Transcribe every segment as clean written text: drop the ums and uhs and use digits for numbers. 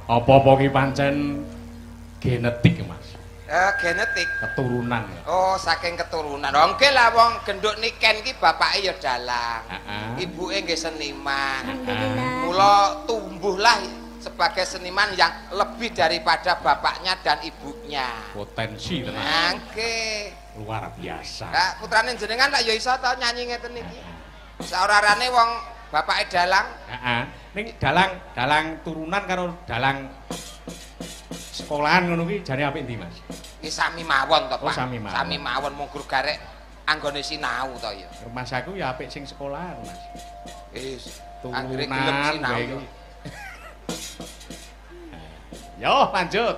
Apa-apa ki pancen genetik, Mas. Genetik. Keturunan. Oh, saking keturunan. Oh, nggih lah wong genduk niken ki bapake ya dalang. Ibuke nggih seniman. Alhamdulillah. Mula tumbuhlah sebagai seniman yang lebih daripada bapaknya dan ibunya. Potensi tenan. Nggih. Luar biasa. Lah putrane jenengan lak ya iso to nyanyi ngeten iki. Saorarane wong bapake dalang. Heeh. Ning dalang turunan karo dalang sekolahan ngono ki jane apik ndi, Mas? Ki sami mawon to, Oh, Pak. sami mawon. Sami mawon mung gur garek anggone sinau to ya. Mas aku ya apik sing sekolahan, Mas. Wis, Turunan anggere gelem sinau bae yo. iki. Yo, lanjut.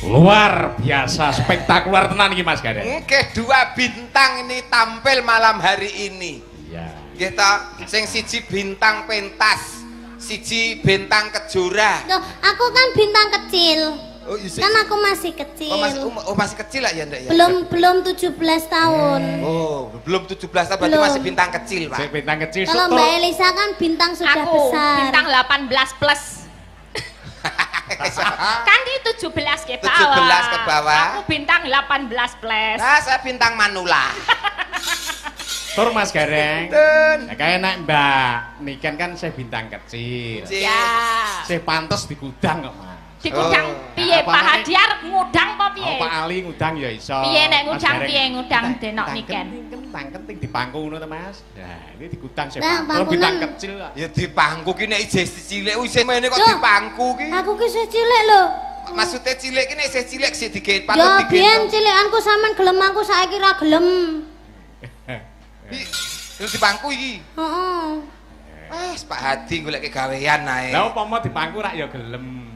Luar biasa, spektakuler tenan iki Mas Garen. Nggih, dua bintang ini tampil malam hari ini. Iya. Nggih ta, sing siji bintang pentas, siji bintang kejora. Loh, aku kan bintang kecil. Oh, iya. Kan aku masih kecil. Masih kecil lah ya, Ndek ya. Belum 17 tahun. Oh, belum 17 tahun berarti Belum. masih bintang kecil, Pak. Sing bintang kecil. Kalau Mbak Elisa kan bintang sudah Aku besar. bintang 18 plus. Kan di 17 ke bawah. 17 ke bawah. Aku bintang 18 plus. Nah, saya bintang manula. Tur Mas Gareng. Ten. Ya kayak nek Mbak Niken kan saya bintang kecil. Cil. Ya. Saya pantes di gudang kok Mas. Dikudang piye Pak Hadi arep ngudang apa piye? Oh, Pak Ali ngudang ya iso. Piye nek Mas ngudang Gareng. piye ngudang denok niken? Kentang kenting dipangku ngono to, Mas. Nah, ini digudang sih. Nah, Kalau bintang pangkunan. kecil kok. Ya dipangku ki nek isih cilik isih mene kok Loh, dipangku ki. Aku ki isih cilik lho. Maksudnya cilik ki nek isih cilik sih diget patut Ya diget. biyen cilikanku sampean gelem aku saiki ra gelem. Iki dipangku iki. Heeh. Wes Pak Hadi golek kegawean ae. Lah upama dipangku rak ya gelem.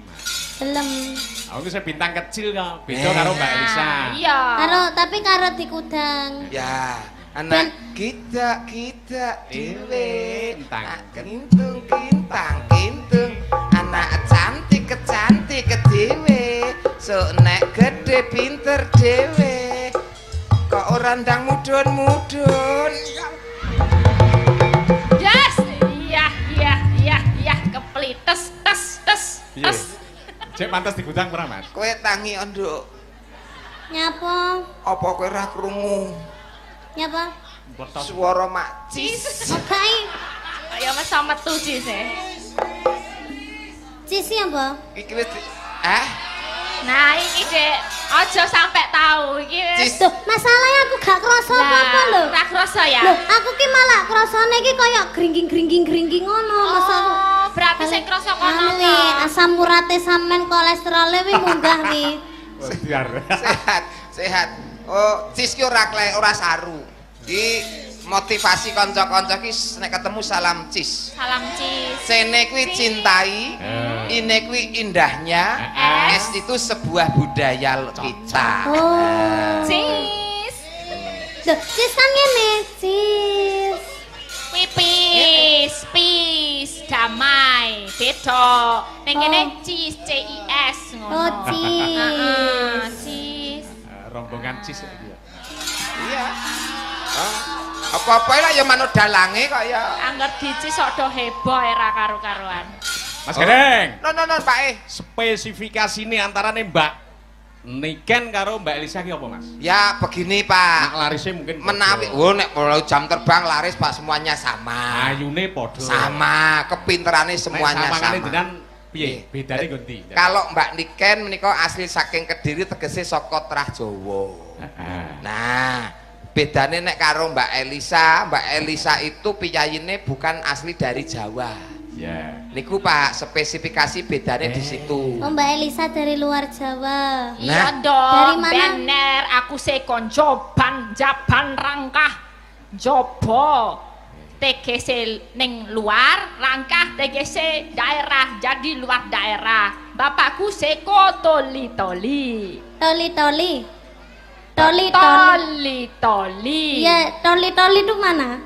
Gelem. Aku saya bintang kecil kok. Beda karo Mbak Elisa. Iya. Tapi karo dikudang. Ya, anak kita dewe Kintang. kintung anak cantik dewe sok nek gede pinter dewe kok ora ndang mudun Yes. Iya keplites tes. Piye? Cek pantes digudang ora, Mas? kowe tangi nduk Nyapa? apa kowe ora krungu Nyapa? Betot. swara macis Oke. Kaya mesa metu sih. Cisi apa? iki wis Nah, iki Dek, aja sampe tahu iki wis. Cis. Duh, masalahnya aku gak krasa apa-apa lho. Ora krasa ya? Loh, aku ki malah krasane ki kaya gringging ngono. Masa aku Oh, berarti sing krasa kono. anu wi, asam urate sampean kolesterole wi munggah wi. Biar. sehat oh cis ki ora saru iki motivasi kanca-kanca ki nek ketemu salam cis Salam Cis. sene kuwi cintai ini kuwi indahnya es itu sebuah budaya kita Oh. Cis. Duh, cis kan ngene, cis. Pis, damai, beda. Ning kene Oh. cis, CIS ngono. Oh, cis. Cis. Rombongan cis iki ya. iya apa-apa lah ya manut dalange kok ya Angger dicis sok do heboh era karu-karuan. Mas Gareng. non Pak Spesifikasine antarane Mbak Niken karo Mbak Elisa ki apa, Mas? ya begini Nak Pak larisnya mungkin menawi nek kalau jam terbang laris Pak semuanya sama ayune padha. sama kepinterannya semuanya Sama. sama Piye? Bedane ngendi? kalau Mbak Niken menika asli saking Kediri tegese saka Trah Jawa. Nah, bedane nek karo Mbak Elisa itu piyayine bukan asli dari Jawa. Ya. Niku Pak spesifikasi bedane di situ. Oh, Mbak Elisa dari luar Jawa. Iya Nah. dong, Dari mana? bener aku sekon jaban rangkah jobo TGC ning luar, rangkah TGC daerah, jadi luar daerah. Bapakku seko toli-toli. Toli. Toli-toli. Iya, toli itu mana?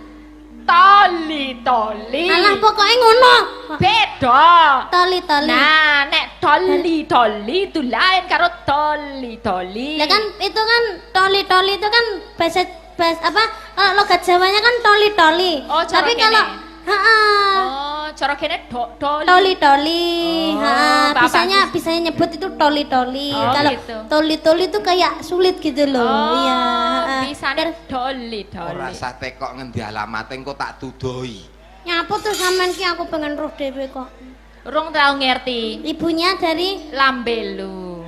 Toli-toli. Alah pokoknya ngono. Beda. Toli. Nah, nek toli-toli itu lain karo toli-toli. Lah kan itu kan toli itu kan bahasa apa? Kalau logat Jawanya kan toli. Oh, cara Tapi kene. kalau heeh. Oh, cara kene toli. Toli. Oh, Bisanya bapakku. nyebut itu toli. Oh, Kalau gitu. toli itu kayak sulit gitu loh. Oh, Iya. bisane toli-toli. Ora usah tekok ngendi alamate engko tak tudoi. Nyapu tuh sampean ki aku pengen roh dhewe kok. Urung tau ngerti. Ibunya dari Lambelu.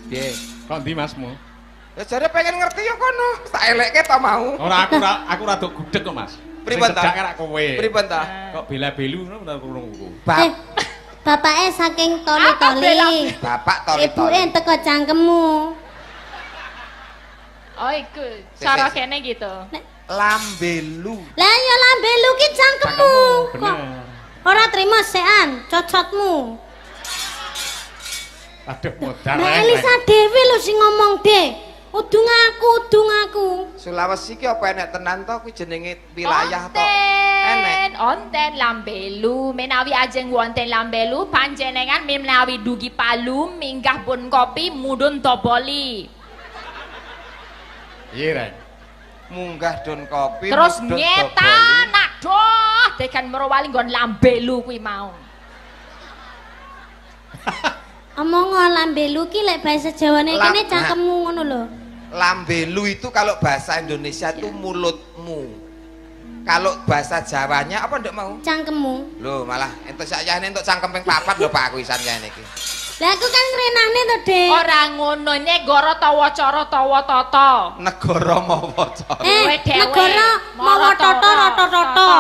Nggih. Kok ndi Masmu? Ya jare pengen ngerti ya kono. Tak elekke ta mau. Ora aku rada gudeg kok, Mas. Pripun ta? Cedak rak kowe. Pripun ta? Kok bela-belu ngono ta krungu. bapaknya saking Apa toli. Bapak tori-tori. Ibuke teko cangkemmu. Oh, iku cara kene gitu. Lambelu. Lah ya lambelu ki cangkemmu. Kok Bener. ora trimo sean cocotmu. Aduh, modal. Mbak Elisa Dewi lho sing ngomong, Dek. Udung aku. Sulawesi ki apa enek tenan to kuwi jenenge wilayah to? Onten Lambelu, menawi ajeng wonten Lambelu panjenengan menawi dugi Palu minggah Bon Kopi mudhun Toboli. Iya, Ren. Munggah Don Kopi. Terus mudhun nyetan Toboli. aduh tekan merowali nggon Lambelu kuwi mau. Omong lambelu ki lek bahasa Jawane kene cangkemmu ngono lho. Lambelu itu kalau bahasa Indonesia itu mulutmu. Kalau bahasa Jawanya apa ndak mau? Cangkemmu. Lho, malah entuk sakjane entuk cangkem ping 4 lho Pak aku isan kene iki. Lah aku kan renane to, Dek. Ora ngono, negara tawa cara tawa tata. Negara mawa cara. Kowe dhewe negara mawa tata rata-rata.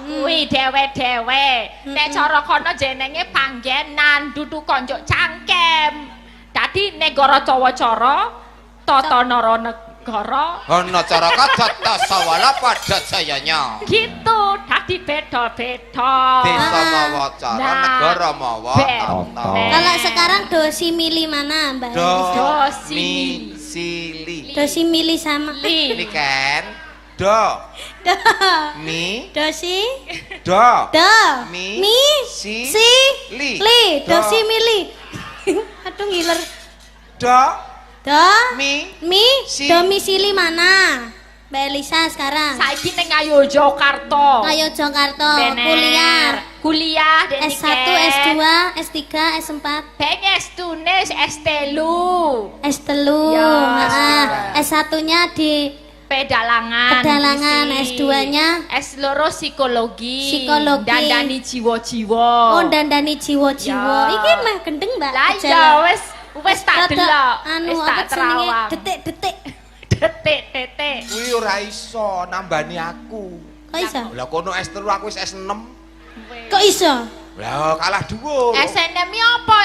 Kuwi dhewe-dhewe. Nek cara kono jenenge panggenan, dudu konjuk cangkem. Dadi negara tawa cara tata nara negara. Ana cara kadata sawala padha jayanya. Gitu, dadi beda-beda. Desa mawa cara, Nah, negara mawa tata. Kalau sekarang dosi milih mana, Mbak? Do, Do, mi, si, li. Dosi milih sama. Ini kan do, Do. mi, Dosi. do, Do. mi, Si. li. Li. Do. Dosi milih. Aduh ngiler. Do, Do. mi, Mi. Si. Domisili mana? Mbak Elisa sekarang. Saiki ning Ayo Jakarta. Ayo Jakarta. Bener. Kuliah. Kuliah dek S1, S2, S3, S4, Pengen tunes S3. S3. Ya, S1-nya di Pedalangan. Pedalangan, Misi. S2-nya S2 psikologi. Psikologi. Dandani jiwa-jiwa. Oh, dandani jiwa-jiwa. Ya. Iki mah gendeng, Mbak. Lah Jalan. ya wis tak Rada, delok. Anu Wis apa tak jenenge? terawang. Detik-detik. Detik-detik. kuwi ora iso nambani aku. Kok iso? Lah kono S3 aku wis S6. Kok iso? Lah kalah dhuwur. SNM iki apa?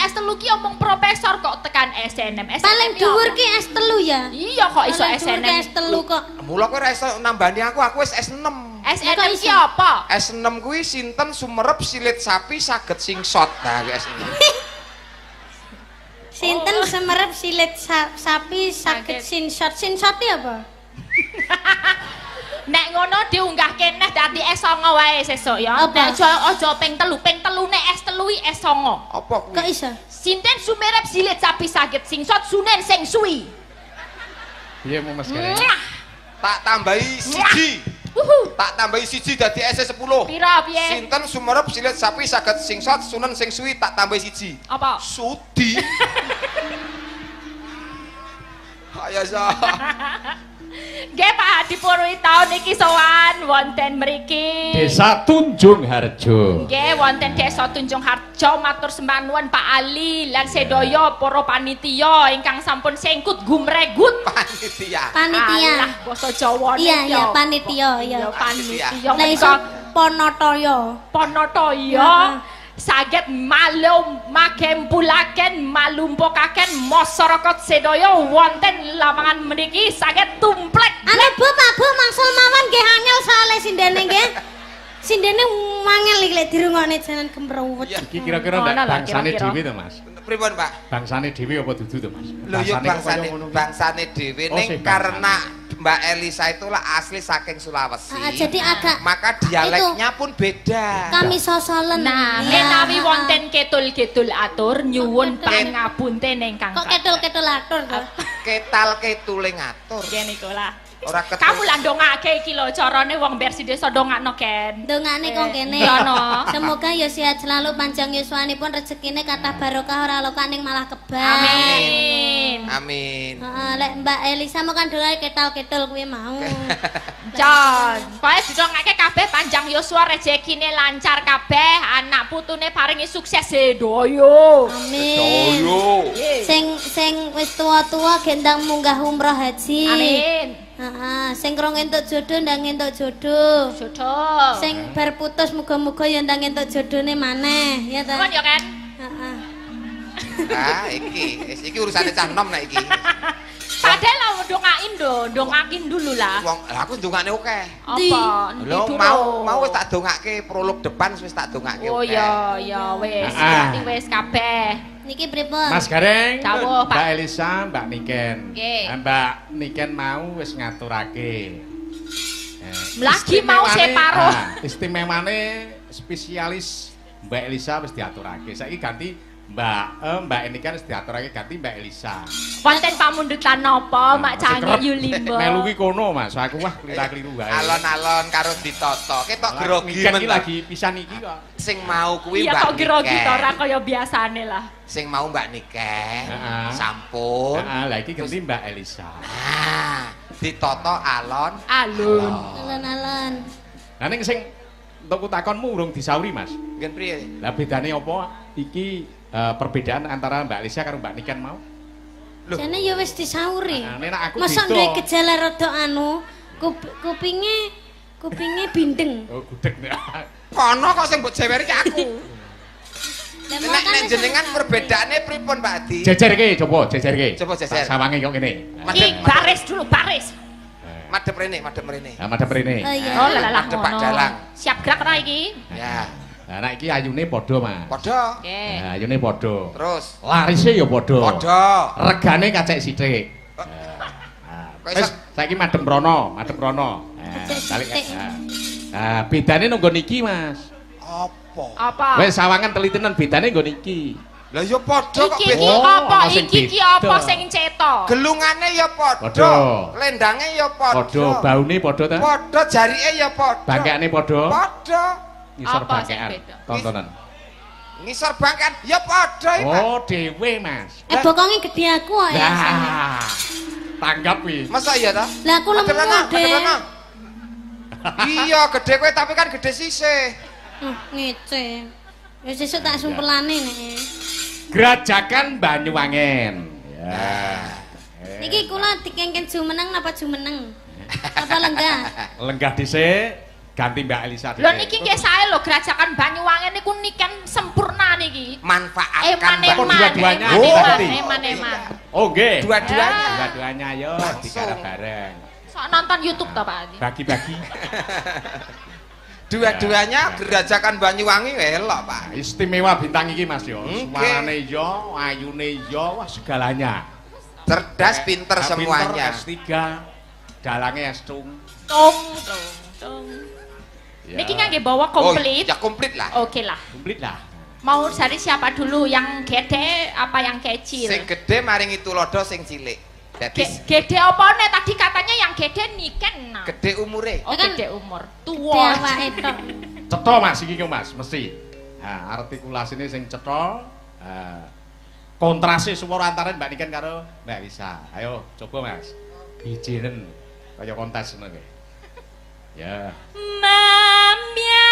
S3 ki omong profesor kok tekan SNM. Paling dhuwur ki S3 ya. Iya kok iso Paling dhuwur ki SNM. S3 kok. Mula kowe ora iso nambani aku wis S6. SNM Kok ki iso? apa? S6 kuwi sinten sumerep silit sapi saged singsot. Nah, kuwi S6. Sinten semerep silit sapi sakit sinshot. Sinshot iki apa? Nek ngono diunggahke neh dadi S9 wae sesuk ya. Apa? Nek aja ping 3. Ping 3 nek S3 iki S9. Apa kuwi? Kok iso? Sinten sumerep silit sapi saged singsot sunen sing suwi. Piye mau Mas Gareng? Mwah. Tak tambahi siji. Tak tambahi siji dadi S10. Pira piye? Sinten sumerep silit sapi saged singsot sunen sing suwi tak tambahi siji. Apa? Sudi. Ayo sa. Nggih Pak Hadi Purwi taun iki sowan wonten mriki. Desa Tunjung Harjo. Nggih wonten Desa Tunjung Harjo matur sembah nuwun Pak Ali lan sedaya para panitia ingkang sampun sengkut gumregut. Panitia. Panitia. Alah basa Jawane. Iya, iya, panitia, iya. Panitia. Lah iso Ponatoyo. Ponatoya saged magempulaken malumpukaken masyarakat sedaya wonten lamangan mriki saged tumplek. Anu Bu, Pak Bu mangsul mawon nggih angel soalé sindene nggih. Sindene mangel iki lek dirungokne jalan kemrewet. Iya. Iki kira-kira Mana ndak lah, bangsane kira-kira. dhewe to, Mas? Pripun, Pak? Bangsane dhewe apa dudu to, Mas? Lho yo Bangsane kok kaya ngono ki. bangsane dhewe Oh, ning sing karena Mbak Elisa itulah asli saking Sulawesi. Jadi agak Maka dialeknya pun beda. kami sosolen. Nah, Iya. menawi wonten ketul-ketul atur nyuwun pangapunten ingkang Kok ketul-ketul atur to? Ketal ketule ngatur. Nggih niku lah. Ora ketul. Kamu lah ndongake iki lho carane wong versi desa ndongakno Ken. Dongane kok kene. Iya, no. Semoga ya sehat selalu panjang yuswanipun rezekine kathah barokah ora lokaning malah kebal. Amin. Amin. Heeh, lek Mbak Elisa mau kan dongane ketal-ketul kuwi mau. Jon, pokoke didongake kabeh panjang yuswa rezekine lancar kabeh, anak putune paringi sukses sedoyo. Amin. Doyo. Sing wis tua-tua gendang munggah umroh haji. Amin. Heeh, sing krong entuk jodoh ndang entuk jodoh. Jodoh. Sing bar putus muga-muga ya ndang entuk jodone maneh, ya ta? Kon ya kan? Heeh. Ah, iki urusane cah nom nek iki. Padahal lah dongakin dulu lah. Wong lah aku ndongakne akeh. Apa? Lho mau wis tak dongake prolog depan wis tak dongake. Oh ya wis, Ah. berarti wis kabeh. Niki pripun? Mas Gareng, Dawuh, Pak. Mbak Elisa, Mbak Niken. Nggih. Mbak Niken mau wis ngaturake. Lagi mau separo. Istimewane spesialis Mbak Elisa wis diaturake. Saiki ganti Mbak Niken wis diaturake ganti Mbak Elisa. Wonten pamundutan napa, Mak Canggih Yulimba? Melu ki kono, Mas. Aku wah klira-kliru wae. Alon-alon karo ditata. Ketok Malah grogi Niken men. iki lagi pisan iki kok. Sing mau kuwi Iya Mbak kok grogi Niken. to ora kaya biasane lah. Sing mau Mbak Niken. Heeh. Sampun. Heeh, lah iki ganti Mbak Elisa. Ah, ditata alon. Alun. Alon-alon. Lah ning sing tuku takonmu urung disauri, Mas. Ngen priye? Lah bedane apa iki perbedaan antara Mbak Lisa karo Mbak Niken mau? Loh. Jane ya wis disauri. Nah, nek aku Masa beda. duwe gejala rada anu, kupinge bindeng. Oh, gudeg nek. Kono kok sing mbok jeweri ki aku. Lah Nek makane jenengan perbedaane pripun, Pak Adi? Jejerke coba jejerke. Coba jejer. Tak sawange kok ngene. Ki baris dulu, baris. Madhep rene, madhep rene. Nah, madhep rene. Oh iya. Oh, lah Madhep Pak ngono. Dalang. Siap gerak ra iki? Ya, Lah nek iki ayune padha, Mas. padha. Oke. Nah, ayune padha. Terus Larise ya padha. padha. Regane kacek sithik. Kok Wis iso saiki madhep rono, madhep rono. Kacek balik. sithik. Nah, bedane nang nggon iki, Mas. apa? Apa? Wis sawangan telitenan bedane nggon iki. Lah ya padha kok Iki beda. ki Oh, apa? ana sing Iki ki beda. apa sing cetok? Gelungane ya padha. Padha. Lendange ya padha. Padha, baune padha ta? Padha, jarike ya padha. Bangkane padha. Padha. Ngisor Apa sing bangkean. beda? Tontonan. Ngisor bangkan ya padha iki, Pak. Oh, dhewe, Mas. Bokonge gede aku kok ya. Lah. Tanggap wi. Masa iya ta? Lah aku lemu Madhep rene, deh. madhep rene. Iya, gede kowe tapi kan gede sisih. Ngece. Wis sesuk tak sumpelane nek. Grajakan Banyuwangen. Ya. Iki kula dikengken jumeneng napa jumeneng? Apa lenggah? Lenggah dhisik, ganti Mbak Elisa dhisik. Lho niki nggih sae lho Grajakan Banyuwangen niku niken sempurna niki. Manfaatkan Apa Eman-eman. dua-duanya Oh, berarti? Eman-eman. Oh, nggih. Dua-duanya. Dua-duanya ayo Langsung. digarap bareng. Sok nonton YouTube to Pak Adi. Bagi-bagi. Dua-duanya gerajakan Banyuwangi elok, Pak. Istimewa bintang iki Mas yo. Oke. Suarane yo, ayune yo, wah segalanya. Cerdas, pinter Nah, semuanya. S3, dalange S2. Tung tung tung. Ya. Niki nggih bawa komplit. Oh, ya komplit lah. Oke lah. Komplit lah. Mau cari siapa dulu? Yang gede apa yang kecil? Sing gede maringi tulodo sing cilik. Dadi Gede apa nih? Tadi katanya yang gede Niken. Nah. gede umure. Oh, Kan gede umur. Dewa Tua. itu. Cetha Mas iki kok Mas, mesti. Nah, artikulasine sing cetha. Kontrase swara antara Mbak Niken karo Mbak Lisa. Ayo coba Mas. Bijinen kaya kontes ngono nggih. Ya. Mamya.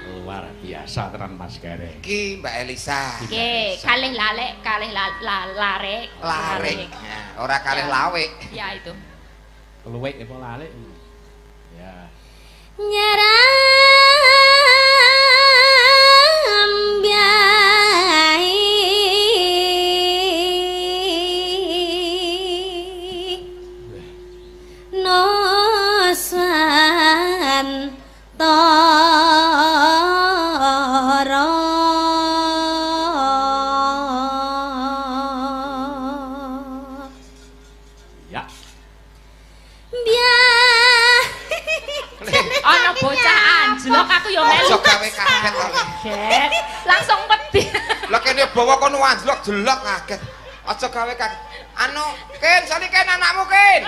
Luar biasa tenan Mas Kere. Iki Mbak Elisa. Oke, kalih lalek, kalih larek. Larik. Ora kalih lawe. Ya itu. Luwek apa lalik? Ya. Nyerambyai nosan toro Ya. Ana bocah anjlok aku ya Aja melu. gawe kaget kok. Kaget. Langsung wedi. Lah kene bawa kono anjlok jelek kaget. Aja gawe kaget. Anu, Ken, sali Ken anakmu Ken.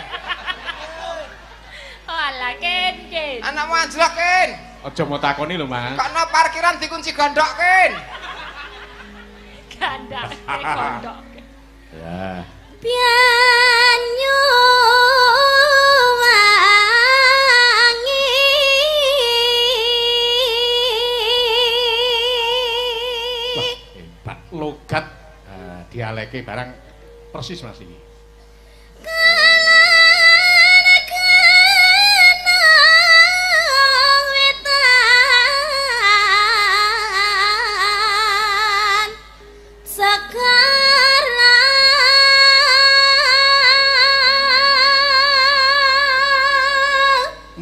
Alah Ken. Anakmu anjlok Ken. Aja mau takoni lho Mas. Kok no parkiran dikunci gondok Ken. Gandak kondok. Ya. Pianyu Wah, hebat logat dialeke barang persis Mas iki.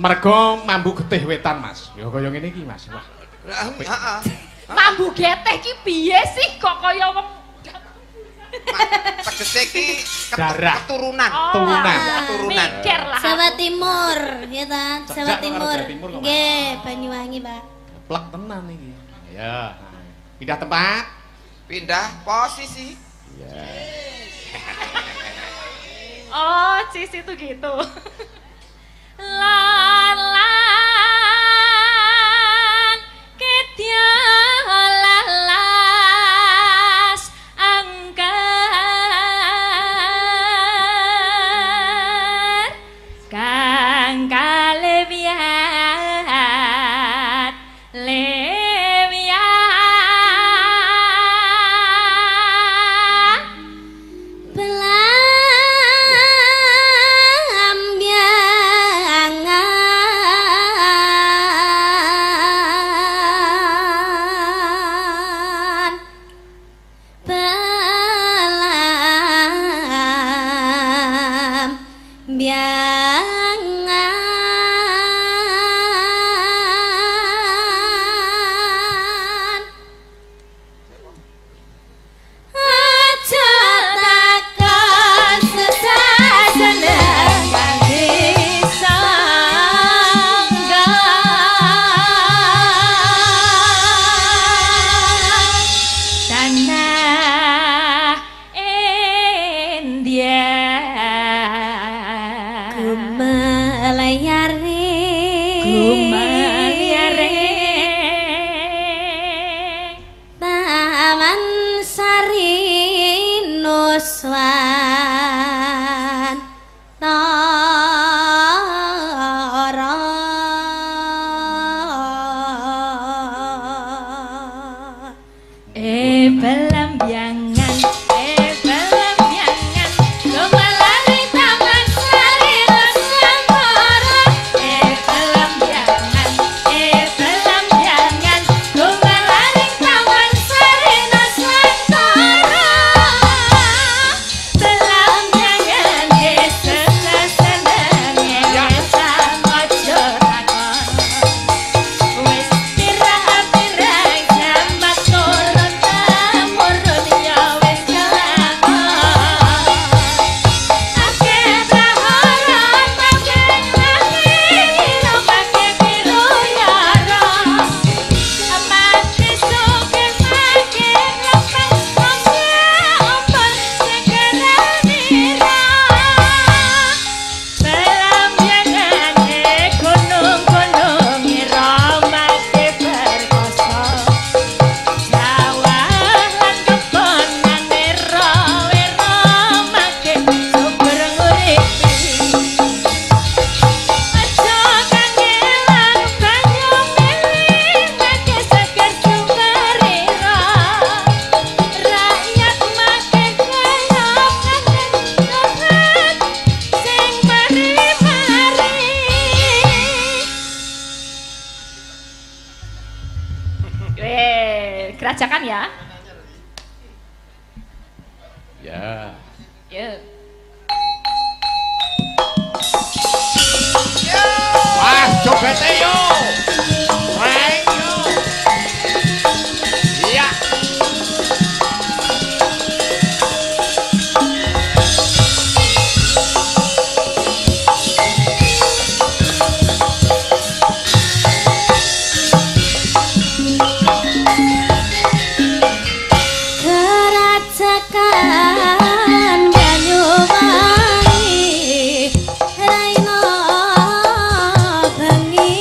Mergo mambu getih wetan, Mas. Ya kaya ngene iki, Mas. Wah. Heeh. Mambu getih ki piye sih kok kaya wong Tegese iki Darah. keturunan. Turunan. Keturunan. Mikir lah. Jawa Timur, ya ta? Jawa Cecak Timur. Jawa Timur kok, Mas. Nggih, Banyuwangi, Pak. Plek tenan iki. Ya. Pindah tempat. Pindah posisi. Ya. Oh, Cis itu gitu. Lalan ketya lalas angker kang kalewiat lewiat Belambiangan aja takon sesajenengan disangga tanah India Gumalayare Taman Sari Nuswan Tara Belambiangan Gumalari Taman Sari Nusantara Belambiangan Gumalari Taman Sari Nusantara Belambiangan sesenenge sama jorakon wis pirang-pirang jambat turun temurun ya wis kelakon akeh praharan akeh ngira pakai biru yara mati sugih makin lepet mongke ompol segera nira Belambiangan gunung-gunung iromake perkoso sawah lan kebonan iromake sumber nguripi aja kangelan banyu milih make seger sukarira rakyat make kaya kangen Tuhan sing mari-mari kerajakan ya. Ya. Yuk. Wah, cobete yo. Reng yo. Iya. Kerajakan Banyuwangi Raina bengi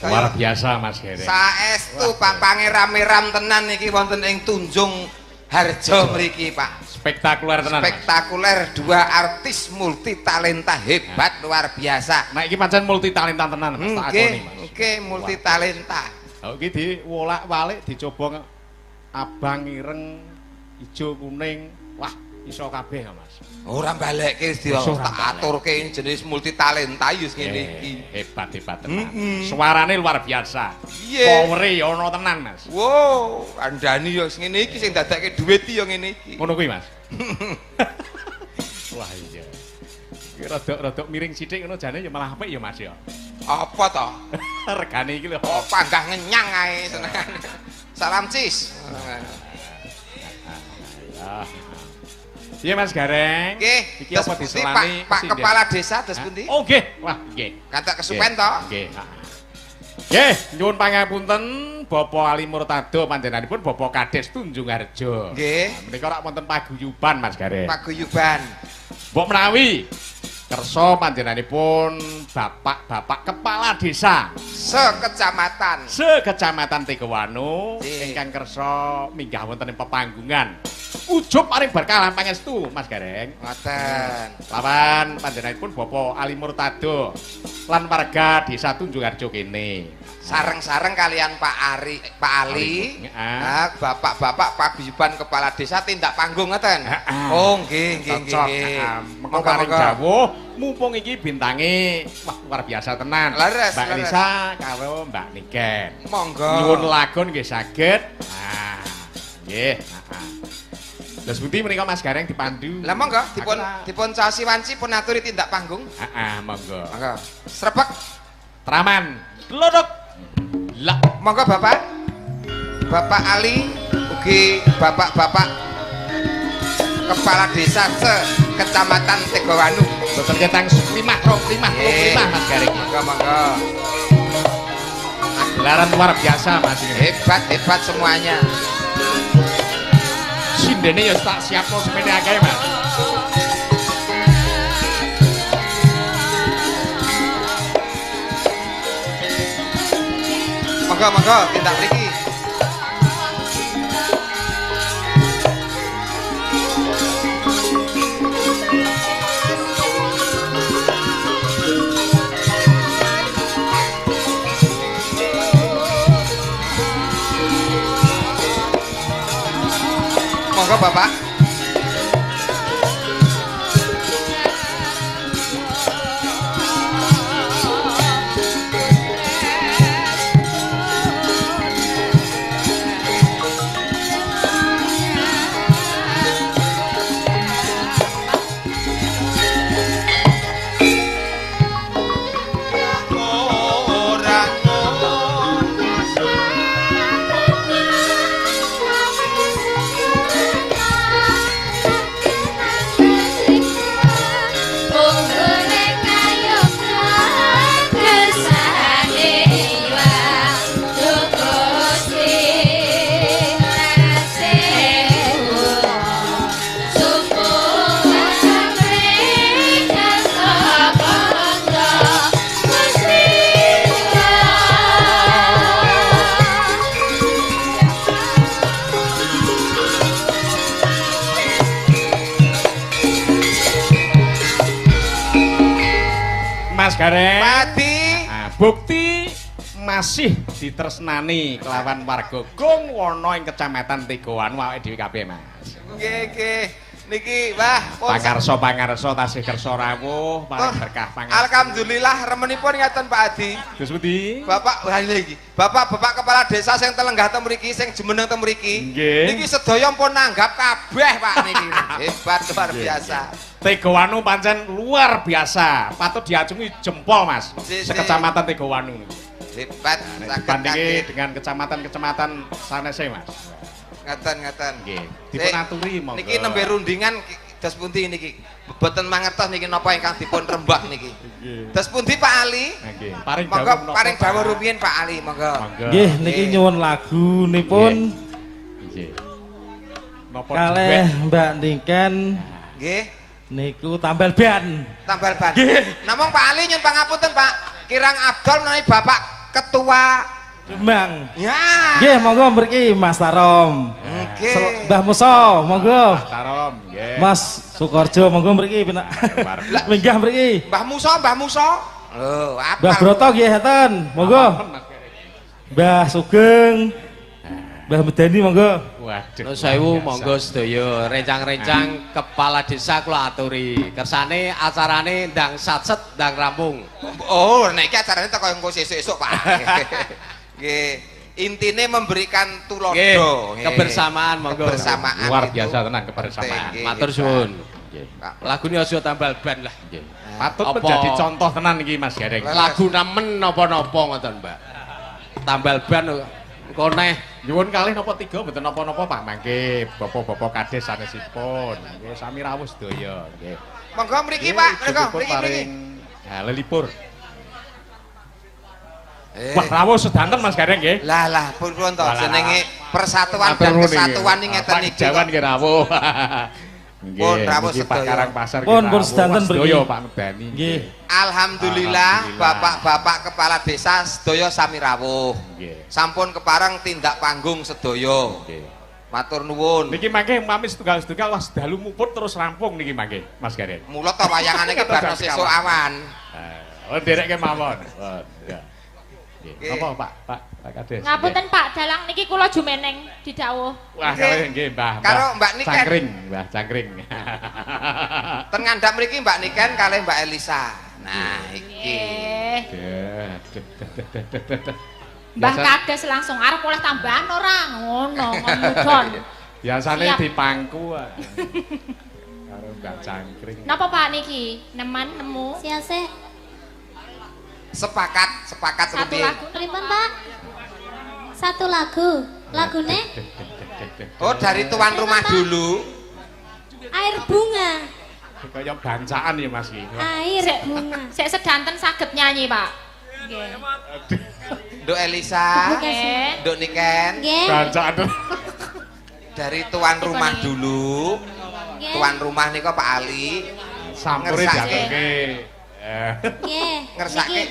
Luar biasa Mas Gereng. Saestu papange rame-ram tenan niki wonten ing Tunjung Harjo mriki, Pak. Spektakuler tenan. Spektakuler, dua artis multi talenta hebat luar biasa. Nah iki pancen multi talenta tenan Mas tak akoni Mas. Oke, multi talenta. Oh iki diwolak-walik dicoba abang ireng, ijo kuning. Wah, iso kabeh Mas. Ora balekke wis tak aturke jenis multi talenta yus ngene iki. Hebat tenan. Suarane luar biasa. Iya. Powere ya ana tenan Mas. Wow, andani yo ngene iki sing dadekke dhuwit yo ngene iki. Ngono kuwi Mas. Wah iya. Iki rada miring sithik ngono jane ya malah apik ya Mas ya. Apa to? Regane iki lho. Oh, panggah ngenyang ae senengan. Salam cis. Ya. Iya Mas Gareng. Nggih. Iki apa diselani? Pak Kepala Desa dos pundi? Oh nggih. Wah, nggih. Kantak kesupen to? Nggih. Nggih, nyuwun pangapunten Bapak Ali Murtado panjenenganipun Bapak Kades Tunjung Harjo. Nggih. Menika rak wonten paguyuban Mas Gareng. Paguyuban. Mbok menawi kersa panjenenganipun Bapak Kepala Desa sekecamatan Tegawanu ingkang kersa minggah wonten ing pepanggungan ujub paring berkah pangestu Mas Gareng. Ngoten. Lawan panjenenganipun Bapak Ali Murtado lan warga Desa Tunjung Harjo kene. Sareng-sareng kalian Pak Ali, bapak-bapak paguyuban kepala desa tindak panggung ngoten. Oh nggih. Mengko paring dawuh mumpung iki bintange wah luar biasa tenan. Mbak Elisa karo Mbak Niken. Monggo. Nyuwun lagon nggih saged. Nggih. Lah sepundi menika Mas Gareng dipandu. Lah monggo dipun caosi wanci pun aturi tindak panggung. Monggo. Monggo. Srepek Traman. Glodok. Lah, monggo Bapak Ali ugi bapak-bapak kepala desa sekecamatan Tegawanu bekerja tang 5 Mas Gareng. Monggo. Gelaran luar biasa Mas ini. Hebat semuanya. Sindene ya tak siapno semene akeh Mas. Monggo tindak mriki. Monggo Bapak. Mas Gareng. Pati. Bukti masih ditresnani kelawan warga Gong Wono ing Kecamatan Tegawanu awake dhewe kabeh Mas. Nggih. Niki wah pangarsa tasih kersa rawuh paring berkah pangapunten. Alhamdulillah remenipun ngaten Pak Adi. Terus pundi? Bapak wah iki. Bapak kepala desa sing telenggah teng mriki sing jumeneng teng mriki. Niki sedaya pun nanggap kabeh Pak niki. Hebat luar biasa. Tegawanu pancen luar biasa. Patut diacungi jempol Mas. Sekecamatan Tegawanu. Hebat dibandingi dengan kecamatan-kecamatan sanese Mas. Ngaten. Nggih. Dipun aturi monggo. Niki nembe rundingan dos pundi niki. Boten mangertos niki napa ingkang dipun rembak niki. Dos pundi Pak Ali? Nggih. Paring dawuh rumiyin Pak Ali, monggo. Nggih, niki nyuwun lagunipun. Nggih. Napa kalih Mbak Niken? Nggih. Niku tambal ban. Tambal ban. Namung Pak Ali nyuwun pangapunten Pak. Kirang Abdul menawi Bapak Ketua Demang. ya Nggih, monggo mriki Mas Tarom. oke Mbah Musa, monggo. Tarom, nggih. Mas Sukorjo, monggo mriki penak. Minggah mriki. Mbah Musa lho apa Mbah Broto nggih heten, monggo. Mbah Sugeng. Mbah Medani monggo. Waduh. Nuwun sewu monggo sedaya rencang-rencang kepala desa kula aturi. Kersane acarane ndang satset ndang rampung. oh nek iki acarane teko engko sesuk-esuk Pak nggih intine memberikan tulodo Nggih, kebersamaan monggo. kebersamaan Luar itu biasa tenan kebersamaan. penting, Matur nggih, suwun. Nggih. Lagune aja tambal ban lah. Nggih. Patut Apa- menjadi contoh tenan iki Mas Gareng. Lagu nemen napa-napa ngoten, Mbak. Tambal ban engko neh Nyuwun kalih napa tiga mboten napa-napa Pak mangke bapak-bapak kades sanesipun. Nggih sami rawuh sedaya nggih. monggo mriki Pak monggo mriki paring lelipur. Eh, Wah rawuh sedanten Mas Gareng nggih. lah pun to Walah, jenenge persatuan Matur dan nuwun kesatuan nggih. ini ngeten Pak iki Jawan nggih rawuh. Nggih, Pun rawuh niki Pak sedaya. Karangpasar nggih Pun rawuh. sedanten Sedaya mriki. Pak Medani. Nggih. Alhamdulillah Alhamdulillah. bapak-bapak kepala desa sedaya sami rawuh Nggih. sampun kepareng tindak panggung sedaya Nggih. matur nuwun Niki mangke mami setunggal-setunggal wah dalu muput terus rampung niki mangke Mas Gareng. mula to wayangane iki bar sesuk awan Oh ndereke mawon. Oh, iya. Nggih. Nggih. Apa Pak Kades? Ngapunten Pak, dalang niki kula jumeneng didhawuh. Wah, Nggih. kalih nggih Mbah. Karo Mbak Niken. Cangkring, Mbah Cangkring. ten ngandhap mriki Mbak Niken kalih Mbak Elisa nah iki Mbah Biasa- Kades langsung arep oleh tambahan ora ngono ngomudon. Biasane Siap. dipangku. Karo Mbah Cangkring. Napa Pak niki? Neman nemu Siase sepakat satu rupiah lagu. pripun Pak? Satu lagu. Lagune oh dari tuan rumah dulu Air Bunga. Kaya bancaan ya Mas iki. Air Bunga. Sik sedanten saged nyanyi, Pak. Nggih. Nduk Elisa Nggih. Nduk Niken Nggih. Bancaan. dari tuan rumah dulu Nggih. tuan rumah nika Pak Ali Sampure Ngersake. jatuhke. Nggih. ngersake Niki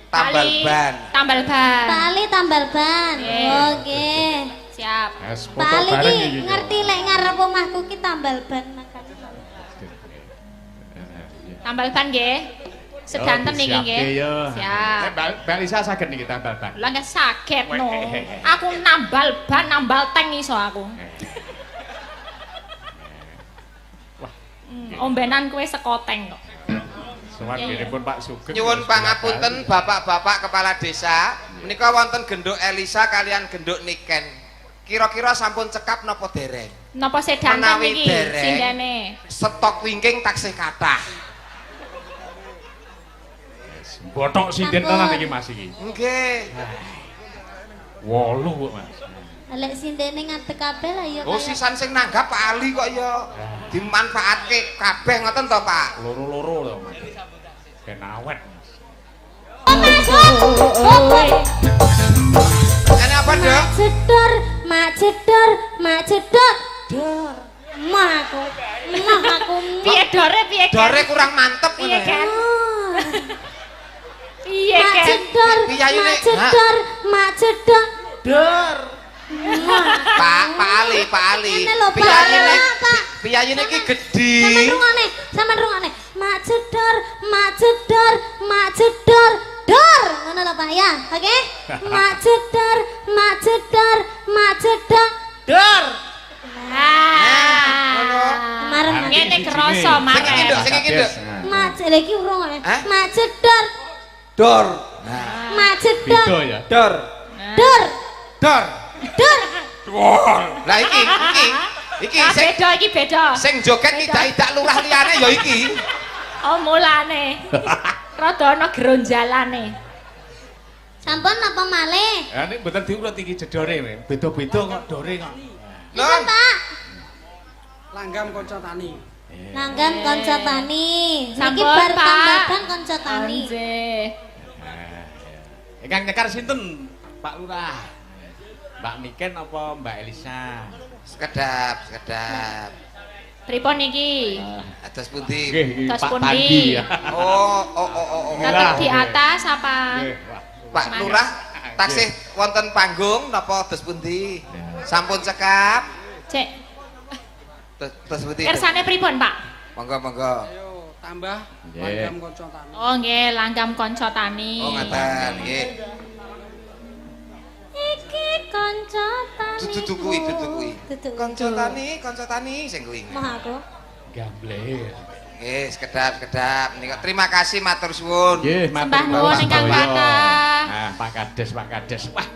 tambal Kali ban Tambal ban. Pak Ali tambal ban. Nggih. Oh nggih. Siap. Es Pak foto Ali bareng ki iki. ngerti lek ngarep omahku ki tambal ban. Tambal ban nggih. Sedanten niki nggih. Siap. Siap. Mbak Lisa saged niki tambal ban. Lah nggak sakit no. Aku nambal ban, nambal tank iso aku. Ombenan kue sekoteng kok. Sowan Iya, iya. nggih pun Pak Sugeng. nyuwun pangapunten bapak-bapak kepala desa menika wonten genduk Elisa kalian genduk Niken kira-kira sampun cekap napa dereng Napa sedanten Menawi niki dereng. sindene? stok wingking taksih kathah Botok sinden tenan iki Mas iki. nggih 8 kok Mas. Lek sindene ngadeg kabeh lah ya. oh sisan sing nanggap Pak Ali kok ya dimanfaatke kabeh ngoten to Pak Loro-loro lho Mas. Ben awet Mas. ini apa dok? Jedor, mak jedor, mak jedor. Dor. Mah aku. Piye dore piye Ken? dore kurang mantep Piye ngono ya. Ken? Oh. Piye Mak Ken? jedor, Piyayune, mak jedor, mak jedor. Dor. Pak Ali Ini lho, Pak. piyayine Pak. piyayine iki gedhi Sampeyan rungokne. Mak jedor, mak jedor, mak jedor. Dor. Ngono lho Pak ya. Oke? Mak jedor, mak jedor, mak jedor. dor Marem. Ngene kerasa Sing iki mangke. nduk, sing iki nduk. Mak lagi rungokne. Hah? Mak jedor, Dor. mak jedor. Beda ya. Dor. Dor. Dor. Dor. Lah iki Ah, sing beda iki beda. sing joget tidak lurah liyane ya iki. Oh mulane. Rada ana gronjalane. Sampun apa malih? Ya nek mboten diurut iki jedore, beda-beda kok dore kok. Nipun, Pak? Langgam kanca tani. Langgam kanca tani. Niki Sampun, bar Pak. tambahan kanca tani. Nggih. Ingkang nyekar sinten Pak Lurah? Mbak Niken apa Mbak Elisa? Sekedap. Pripun iki? Atas pundi? Nggih, iki Tos Pak pundi? Tandi ya. Oh. Tetep di atas apa? Nggih, wah. Pak Lurah Taksih wonten panggung napa dos pundi? Sampun cekap. Cek, Dos pundi? kersane pripun, Pak? Monggo monggo. Ayo tambah Nggih. langgam kanca tani. Oh, nggih, langgam kanca tani. Oh ngaten nggih. Iki kanca tani. Dudu kuwi, dudu kuwi. Dudu. Kanca tani sing kuwi. Mah aku. Gambler. Nggih, sekedap. Menika terima kasih matur suwun. Nggih, Sembah nuwun ingkang kathah. Nah, Pak Kades. Wah.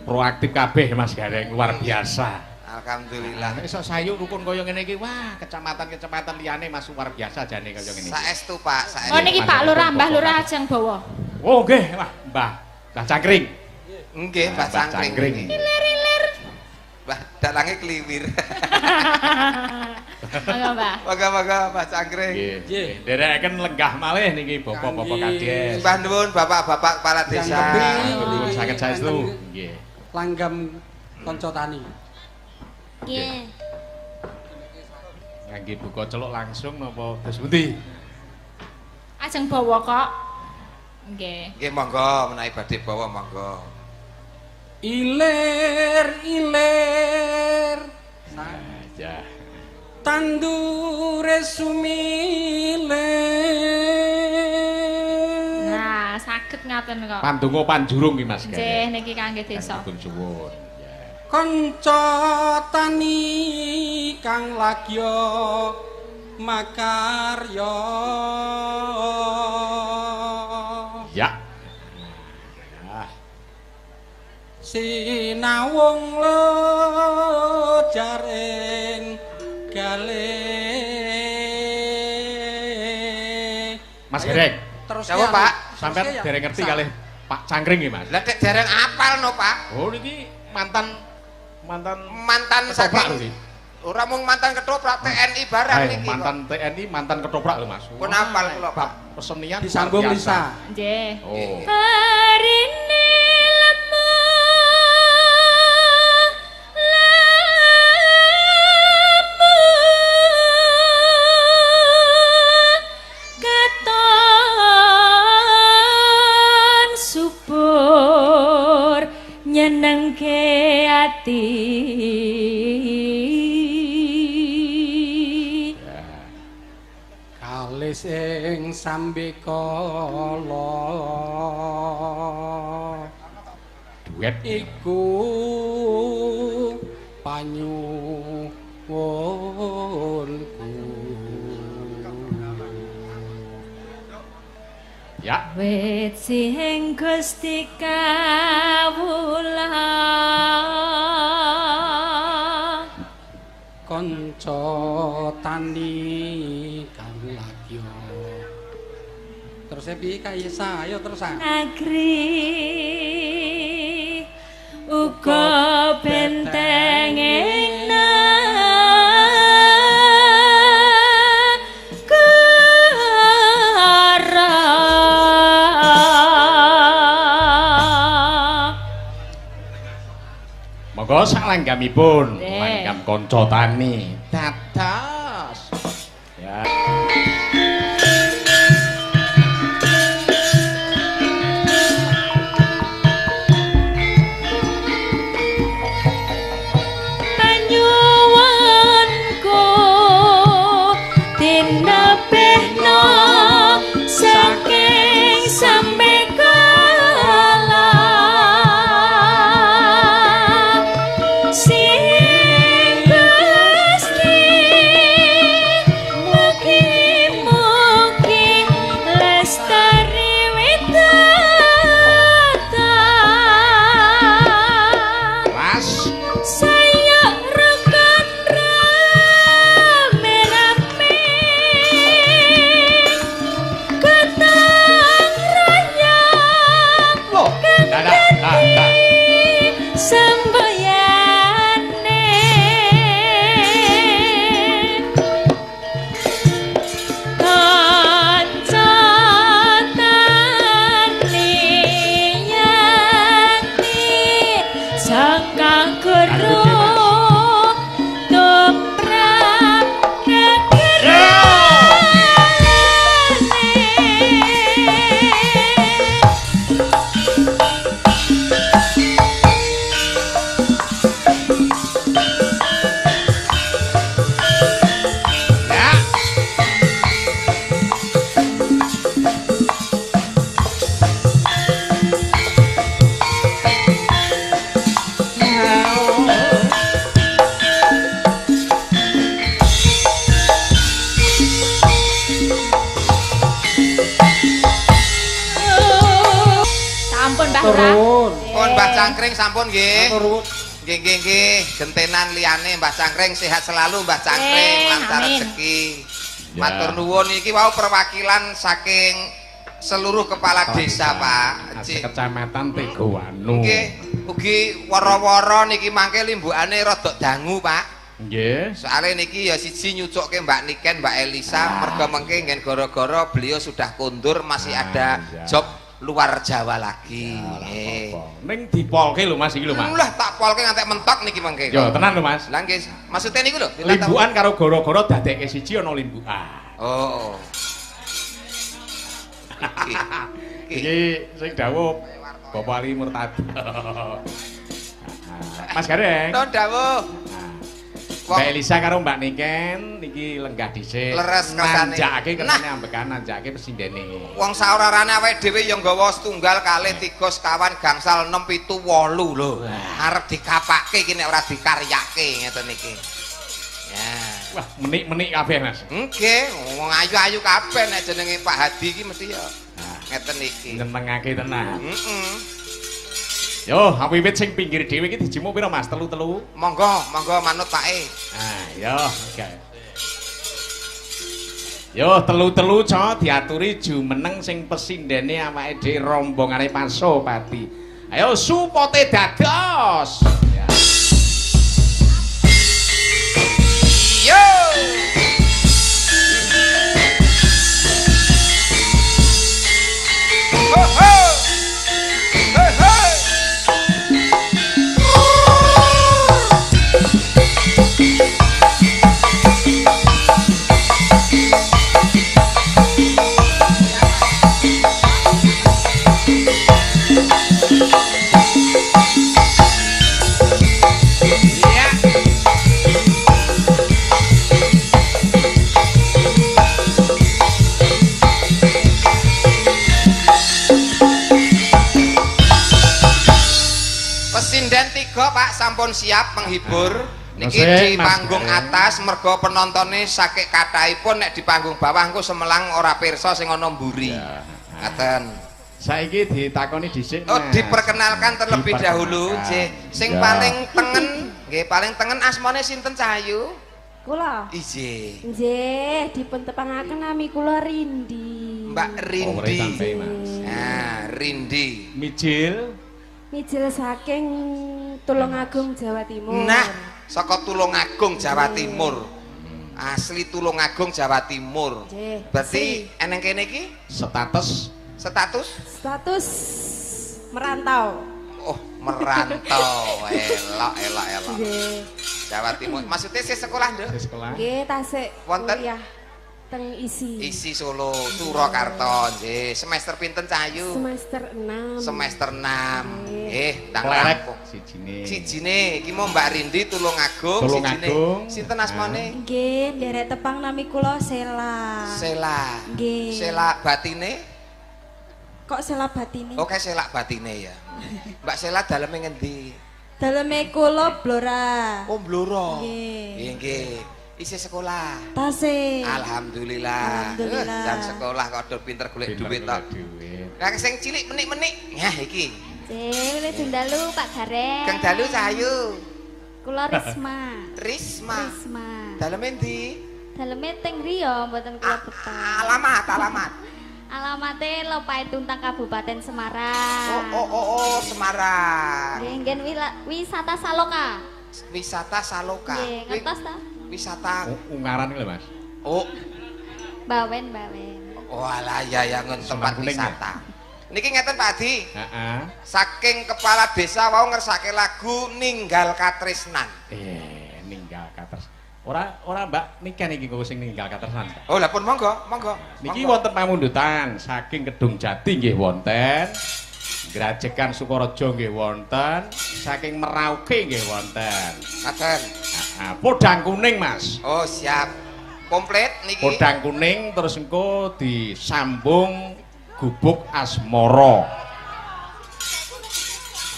Proaktif kabeh Mas Gareng, luar biasa. Alhamdulillah. Nek iso sayu rukun kaya ngene iki, wah, kecamatan-kecamatan liyane Mas luar biasa jane kaya ngene iki. Saestu Pak, saestu. Oh, niki Pak Lurah, Mbah Lurah ajeng bawa. Oh, nggih, wah, Mbah Cangkring. Nggih, Mbah Cangkring. Mbah dalange kliwir. Monggo, Mbah. Moga-moga Mbah Cangkring. Nggih. Nderekaken lenggah malih niki Bapak-bapak Kades. Mbah nuwun Bapak-bapak kepala desa. Nuwun saged saestu. Nggih. Langgam kanca tani. Nggih. Ngangge buka celuk langsung napa dos pundi? Ajeng bawa kok. Nggih. Nggih monggo menawi badhe bawa monggo. Ilir Ya. tandure sumilir. Nah, saged ngaten kok. Pandonga panjurung ki Mas Nggih, Gareng. niki kangge desa. Pun suwun. Ya. Kanca tani kang lagya makarya. Ya. Sinawung jaring galih. Mas Gareng, Terus Jawab, Pak. sampean dereng ngerti kalih Pak Cangkring nggih Mas? Lah dek dereng apal no Pak. Oh niki mantan Mantan ketoprak lho saking niki. ora mung mantan ketoprak TNI barang Hai, niki. mantan TNI, mantan ketoprak lho Mas. Pun apal kula, Pak. Pesenian disambung luar biasa. Lisa. Nggih. Oh. Parine katon subur nyenengke ati. Kalih sing sambe kala Duet. iku panyuwunku. Ya. Wit sing Gusti kawula Kanca tani kang lagya. Terus piye kaya saya terus negeri uga benteng Monggo sak langgamipun, Nggih. langgam kanca tani. Dados. Ya. panyuwunku dinebehno saking sampe kala sing Gusti Ampun Mbah Lurah. Turun. Pun Mbah Cangkring sampun nggih. Turun. Nggih. Gentenan liyane Mbah Cangkring sehat selalu Mbah Cangkring lancar amin. rezeki. Ya. Matur nuwun iki wau perwakilan saking seluruh kepala desa Pak. Cik. Kecamatan Tegowanu. Nggih, ugi wara-wara niki mangke limbukane rada dangu Pak. Nggih. Soale niki ya siji nyucukke Mbak Niken, Mbak Elisa, mergo mengke ngen gara-gara beliau sudah kondur masih ada ya. job luar Jawa lagi. Nggih. Ning dipolke lho Mas iki lho Mas. Lah tak polke ngantek mentok niki mengke. Yo tenan lho Mas. Lah nggih, maksudnya niku lho. Limbukan karo gara-gara dadekke siji ana limbukan. Oh. Iki sing dawuh Bapak Ali Murtado. Mas Gareng. Nun dawuh. Mbak Elisa karo Mbak Niken niki lenggah dhisik. Leres kersane. Nanjakake kersane ambekan nanjakake pesindene. Wong saorarane awake dhewe ya nggawa setunggal kalih 3 sekawan gangsal 6 7 8 lho. Arep dikapake iki nek ora dikaryake ngeten iki. Ya. Wah, menik-menik kabeh Mas. Nggih, wong ayu-ayu kabeh nek jenenge Pak Hadi iki mesti ya ngeten iki. Nyenengake tenan. Heeh. Yo, wiwit sing pinggir dhewe iki dijemuk pira Mas? Telu-telu. Monggo manut Pake. Ah, yo, oke. Yo, telu-telu co diaturi jumeneng sing pesindene awake dhewe rombongane Pasopati. Ayo supote dados. Ya. Yo! Ho ho! Hey hey! Pesinden 3 Pak sampun siap menghibur. Niki di panggung atas mergo penontonnya sakit kathahipun nek di panggung bawah engko semelang ora pirsa sing ana mburi. Ngaten. Saiki ditakoni dhisik. Oh, Mas. diperkenalkan terlebih dahulu, Diperkenalkan. Cik. Sing Ya. paling tengen, nggih paling tengen asmane sinten Cahayu? Kula. Iji. Nggih, dipun tepangaken nami kula Rindi. Mbak Oh, Rindi. sampai Mas. Nah, Rindi. Mijil. Mijil saking Tulungagung Jawa Timur. Nah, saka Tulungagung Jawa Timur. Asli Tulungagung Jawa Timur. Nggih. Berarti eneng kene iki Status status Status merantau. oh, merantau. Elok. Nggih. Jawa Timur. Maksudnya saya sekolah, Nduk? di sekolah. Nggih, tasik Wonten? kuliah teng isi. Isi Solo, Surakarta, nggih. Semester pinten Cahayu? Semester 6. Semester 6. Nggih, ndang Klerek rampung. sijine. Sijine iki mau Mbak Rindi Tulungagung, Tulungagung. sijine sinten asmane? Nggih, nderek tepang nami kula Sela. Sela. Nggih. Sela batine? Kok Sela batini? Oke, Sela batine ya. Mbak Sela daleme ngendi? Daleme kula Blora. Oh, Blora. Nggih. Nggih. Isih sekolah. Tasik. Alhamdulillah. Alhamdulillah. Jam sekolah kok do pinter golek duit tok. Kang sing cilik menik-menik. Nah, iki. Cewek dalu Pak Gareng. Kang dalu Cahayu. Kula Risma. Risma. Risma. Daleme ndi? Daleme teng riyo mboten kula betah. Alamat. Alamate Lopai Tuntang Kabupaten Semarang. Oh, Semarang. Nggih, nggen wisata Saloka. Wisata Saloka. Nggih, ngertos ta? Wisata. Ungaran iki lho Mas. Oh, Bawen. walah ya tempat Sumber Kuning, wisata. Niki ngeten Pak Adi. Heeh. Saking kepala desa wau ngersake lagu Ninggal Katresnan. Ninggal katers. Ora Mbak Niken iki kok sing ninggal katersan. Oh, lah pun monggo. Niki wonten pamundutan saking Kedung Jati nggih wonten. Grajekan Sukorejo nggih wonten, saking Merauke nggih wonten. Ngaten. Podang kuning Mas. Oh, siap. Komplit niki. Podang kuning terus engko disambung Gubuk Asmara.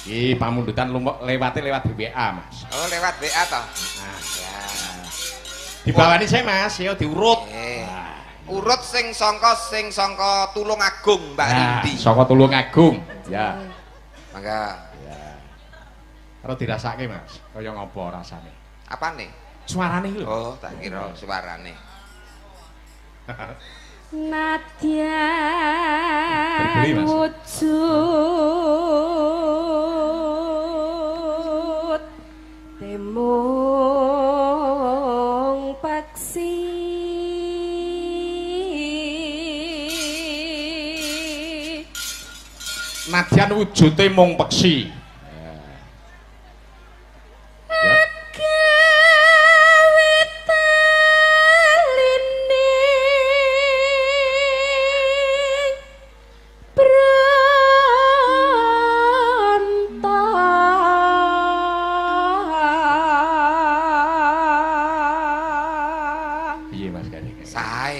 Iki pamundutan lewat BBA Mas. Oh, lewat WA toh. Nah, Ya. dibawani saya Mas, ya diurut. Urut sing sangka Tulungagung Mbak Rindi. Saka Tulungagung. Ya. Mangga. Ya. Karo dirasake Mas, kaya ngopo rasane? Apane? Suarane iki lho. Oh, tak kira suarane. Nadyan wujud temung paksi Nadyan wujude mung peksi.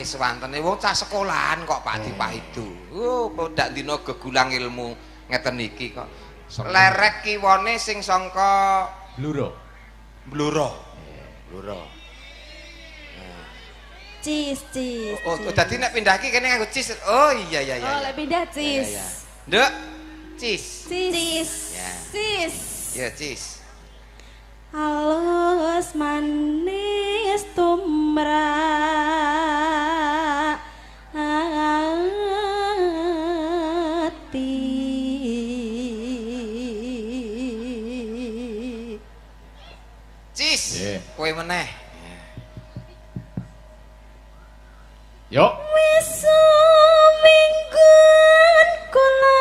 Sewantene wong cah sekolahan kok Pak Dipaidu. Oh, kok ndak dina gegulang ilmu ngeten iki kok. Lerek kiwane sing sangka Bluro. Bluro. cis. Oh, dadi nek pindah iki kene nganggo cis. Oh iya. Oh, lek pindah cis. Nduk, cis. Ya. Cis. Ya, cis. Halus manis tumrap hati Cis, Yeah. kowe meneh. Yuk. wisu minggun kula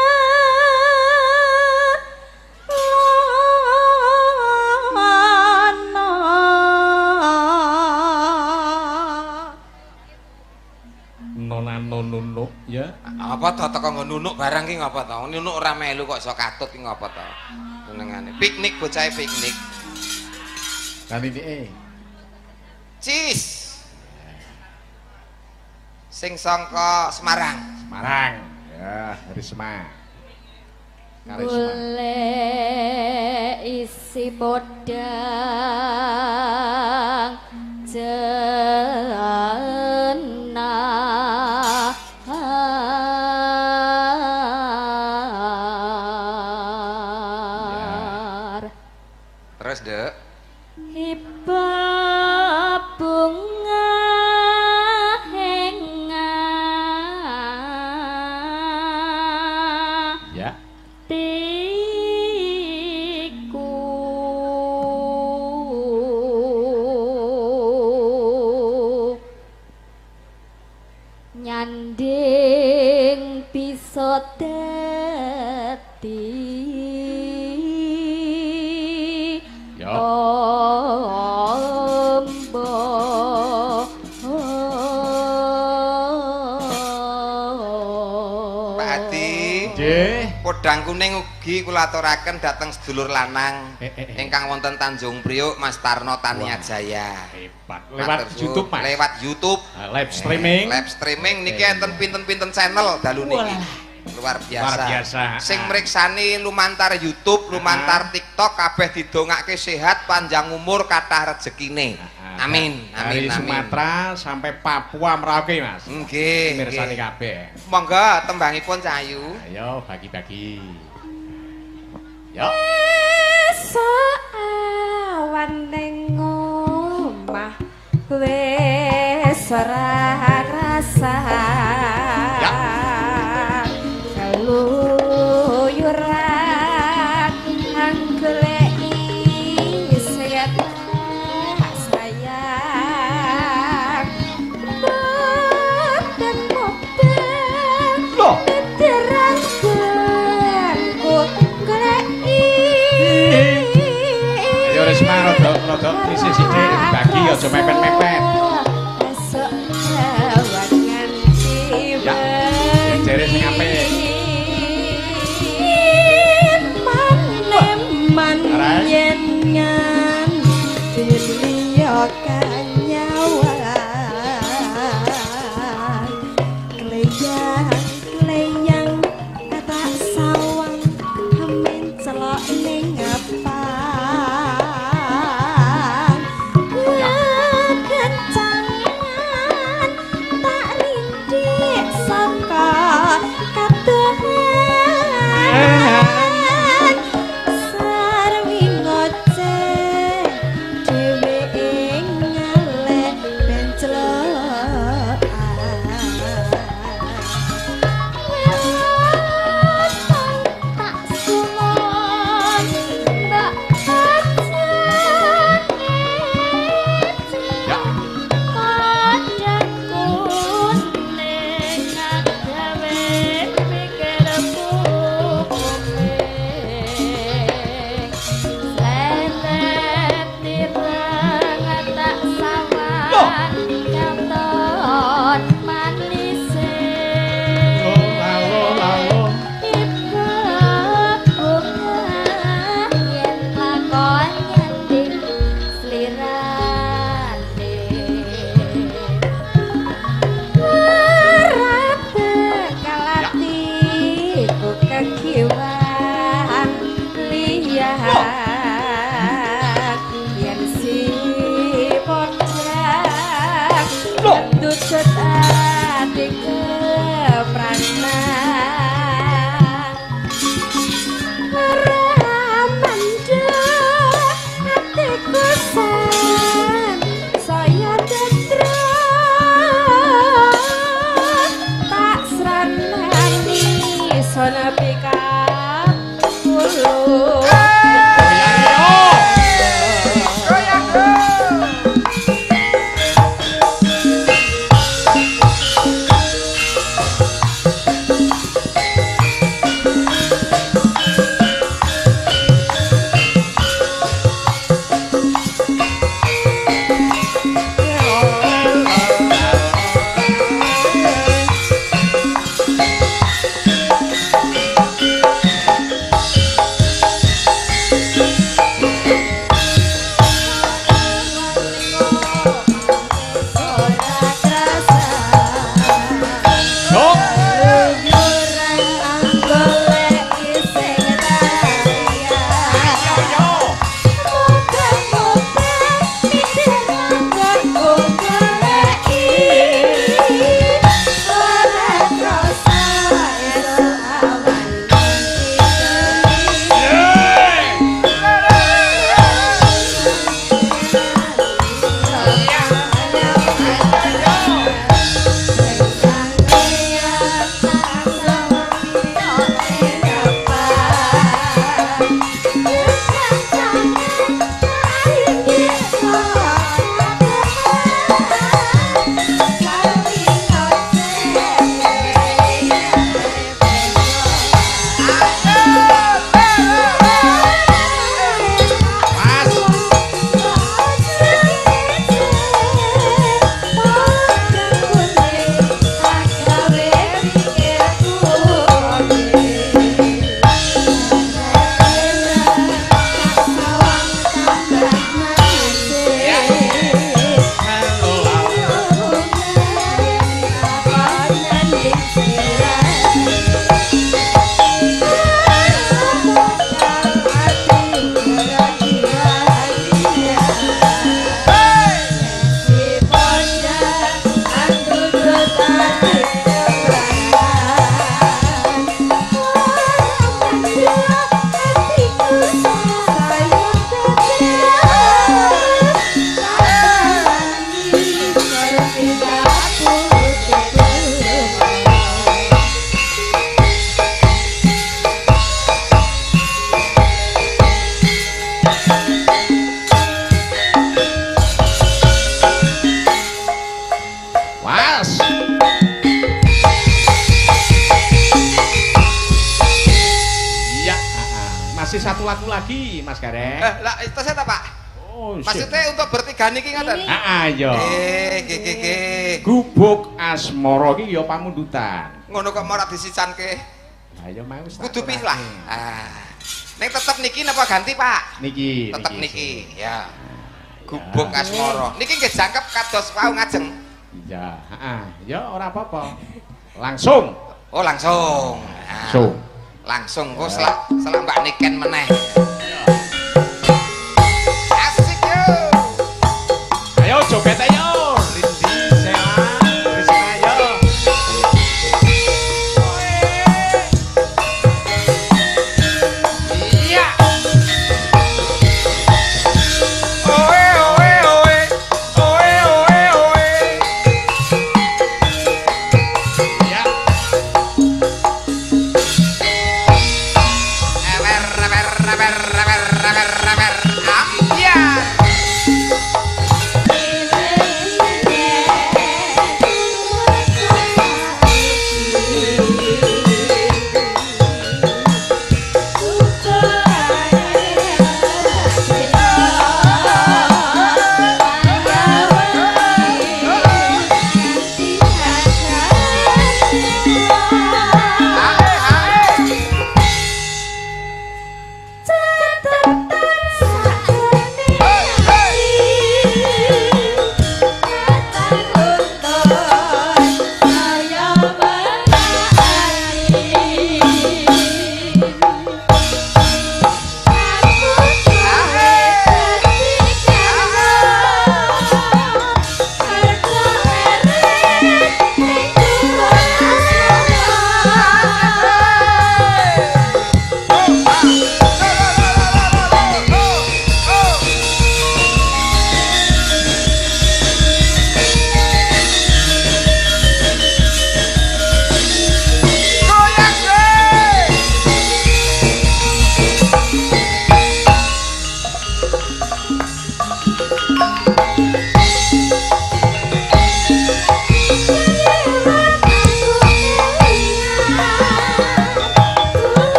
Nunuk ya. Apa to teko nggo nunuk barang ki ngapa to? Nunuk ora melu kok iso katut ki ngapa to? Senengane. Piknik bocah piknik. Kan ini Cis. Sing sangka Semarang. Semarang. Ya, Risma. Karisma. golek isi podang jenar Terus, Dek. hibah bunga hengah Ya. tiku nyanding bisa dadi Ya. ombo Pak Adi. Nggih. Podang kuning ugi kula aturaken dhateng sedulur lanang ingkang wonten Tanjung Priok Mas Tarno Tania Jaya. Hebat. Matur Lewat suwun. YouTube, Mas. Lewat YouTube. Live streaming. Live streaming niki enten pinten-pinten channel dalu niki. Luar biasa. Luar biasa. Sing mriksani lumantar YouTube, lumantar TikTok kabeh didongake sehat, panjang umur, kathah rezekine. Amin. Dari Amin. Amin. Sumatera sampai Papua Merauke, Mas. Nggih. Mirsani nggih. kabeh. Monggo tembangipun Cahayu. Ayo bagi-bagi. Yo. esok awan ning omah wis ora rasa Ya. keluyuran anggoleki sayang boten mobil Loh. terangku goleki Ayo Risma rada isi sithik dibagi aja mepet-mepet. esok awan nganti Ya. Jere sing apik. maneman Alright. yen nganti liya kanyawan kleyang tak sawang amin celok ning ngapang kencangan tak rindik saka katuhan Masih satu lagu lagi, Mas Gareng. Lah itu saya tak, Pak. Oh, Maksudnya untuk bertiga niki ngaten. Iya. Gubuk asmara iki ya pamundutan. Ngono kok ora disicanke. Lah ya mau Kudu pilih lah. Ning tetep niki napa ganti, Pak? Niki. Tetep niki, ya. Gubuk asmara. Niki nggih jangkep kados wau ngajeng. Iya, heeh. Ya ora apa-apa. Langsung. Oh, langsung. Langsung. Langsung kok selak Mbak Niken meneh. Asik yo. Ayo joget ayo. Rindi Sela, Rizka ayo. Iya. Oe oe oe. Oe oe oe. Iya.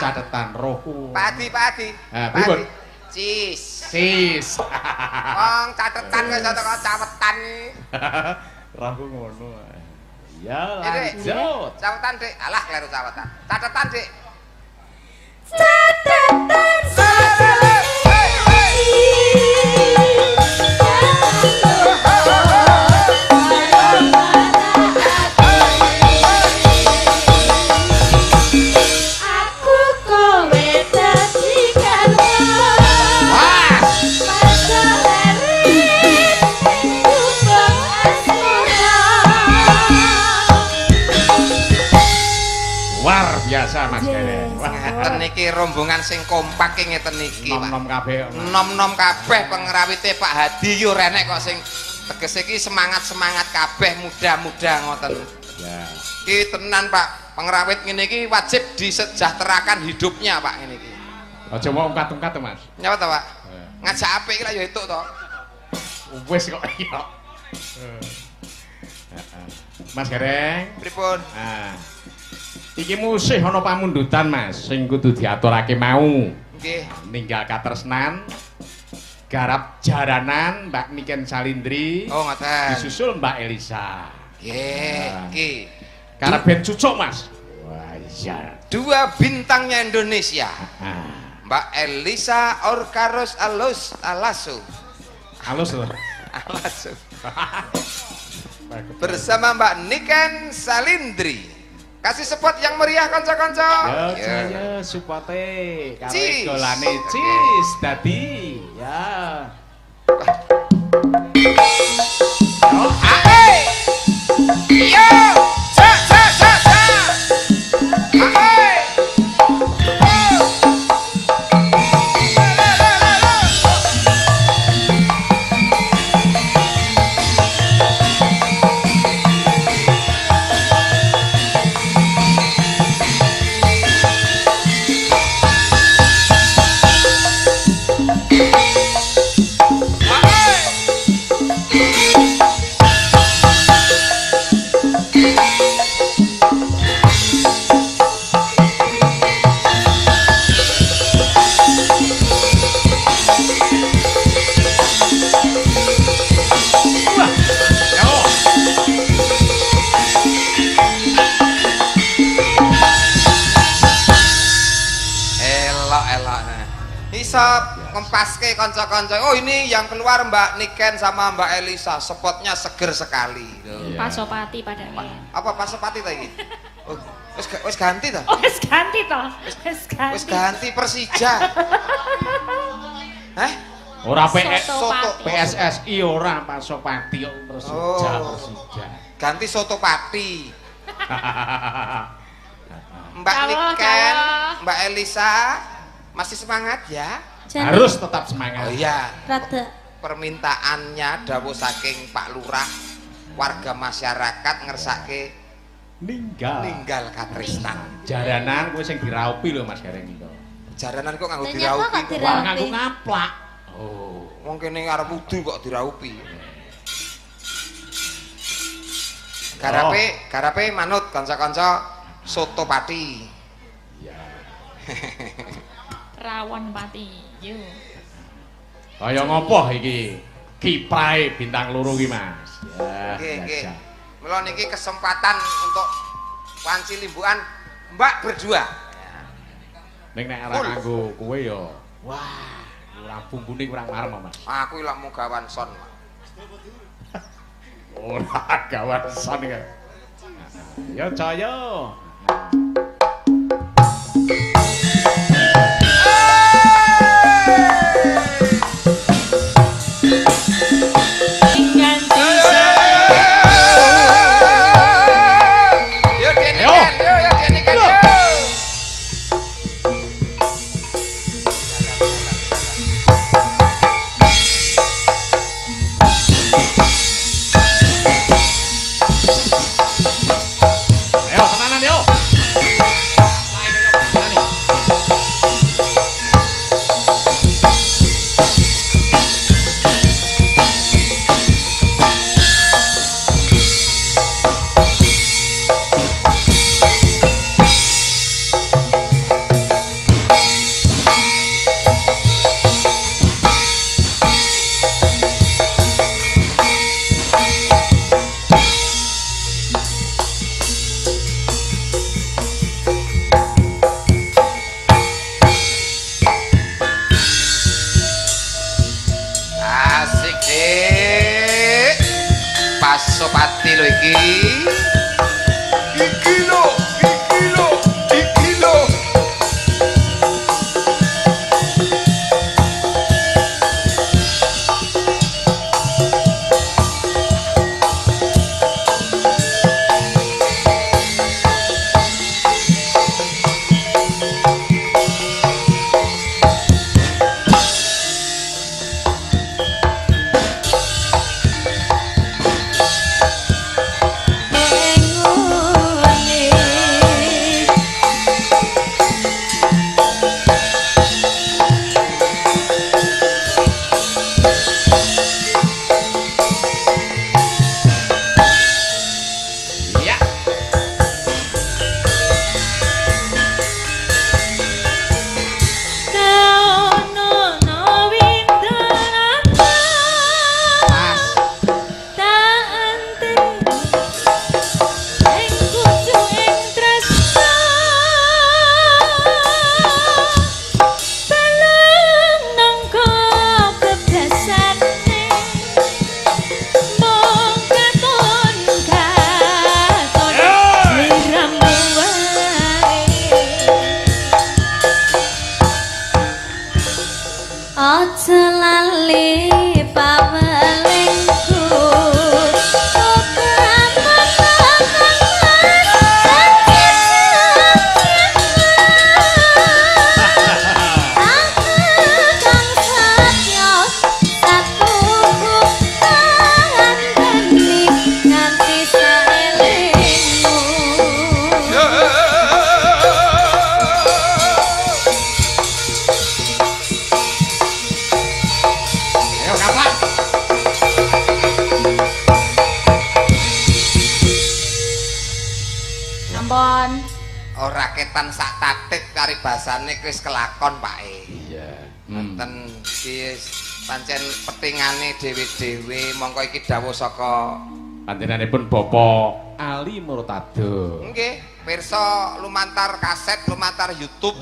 Catetan rohku. Padi. Pripun? Cis. Wong catetan kok iso teko cawetan iki. Rohku ngono. Ya lanjut. Cawetan, Dik. Alah kleru cawetan. Catetan, Dik. Biasa Mas Kene. Ngeten niki rombongan sing kompak ngeten niki, Pak. Nom-nom kabeh. Nom-nom kabeh pengrawite Pak Hadi yo renek kok sing tegese iki semangat-semangat kabeh muda-muda ngoten. Ya. Iki tenan Pak, pengrawit ngene iki wajib disejahterakan hidupnya Pak ngene iki. Aja mau ungkat-ungkat Mas. Nyapa to, Pak? Ngajak apik iki lah yo entuk to. Wis kok iya. Mas Gareng. Pripun? Nah. Iki musih ana pamundutan Mas sing kudu diaturake mau. Nggih. Ninggal katresnan garap jaranan Mbak Niken Salindri. Oh, ngoten. Disusul Mbak Elisa. Nggih, iki. Karep ben cucuk Mas. Wah iya. Dua bintangnya Indonesia. Ah. Mbak Elisa Orkaros Alaso. Halus lho. Alaso. Bersama Mbak Niken Salindri. Kasih support yang meriah kanca-kanca. Ya saya supporte karo Cheese. golane Cheese dadi ya. Yo, ae. Yo, sa sa sa sa. Ae. Bisa ngempaske kanca-kanca. Oh, ini yang keluar Mbak Niken sama Mbak Elisa. Spotnya seger sekali. Iya. Pasopati padahal. Apa Pasopati ta iki? Oh, wis ganti ta? Oh, wis ganti toh. Wis ganti. Wis ganti Persija. Hah? Ora Soto. PSSI ora Pasopati kok Persija Oh. Persija. Ganti soto pati. Mbak Kalau, Niken, kalau. Mbak Elisa masih semangat ya? Jadi, Harus tetap semangat. Oh iya. rada Permintaannya dawuh saking Pak Lurah, warga masyarakat ngersake ninggal katresnan. Jaranan kowe sing diraupi lho Mas Gareng iki. Jaranan kok nganggo Lah, nyapa diraupi. kok diraupi? Wah nganggo ngaplak. Oh. Wong kene arep wudu kok diraupi. Garape manut kanca-kanca soto pati. Rawon pati. Yo. Kaya ngopo iki? Kiprahe bintang loro iki, Mas. Ya. Nggih. biasa. Mula niki kesempatan untuk wanci limbukan Mbak berdua. Ning nek ora nganggo kowe ya. Wah, ora bumbune kurang marem, Mas. Aku ilmu gawan son. Ora gawan son iki. Ya caya. Yo kene kan, yo kene kan. Ayo tenanan yo. Asik Dik. Pasopati lho iki. Iki lho. sak tatik paribasane wis kelakon Pak E. Iya. Wonten iki pancen petingane dhewe-dhewe mongko iki dawuh saka Panjenenganipun Bapak Ali Murtado. nggih pirsa lumantar kaset, lumantar YouTube,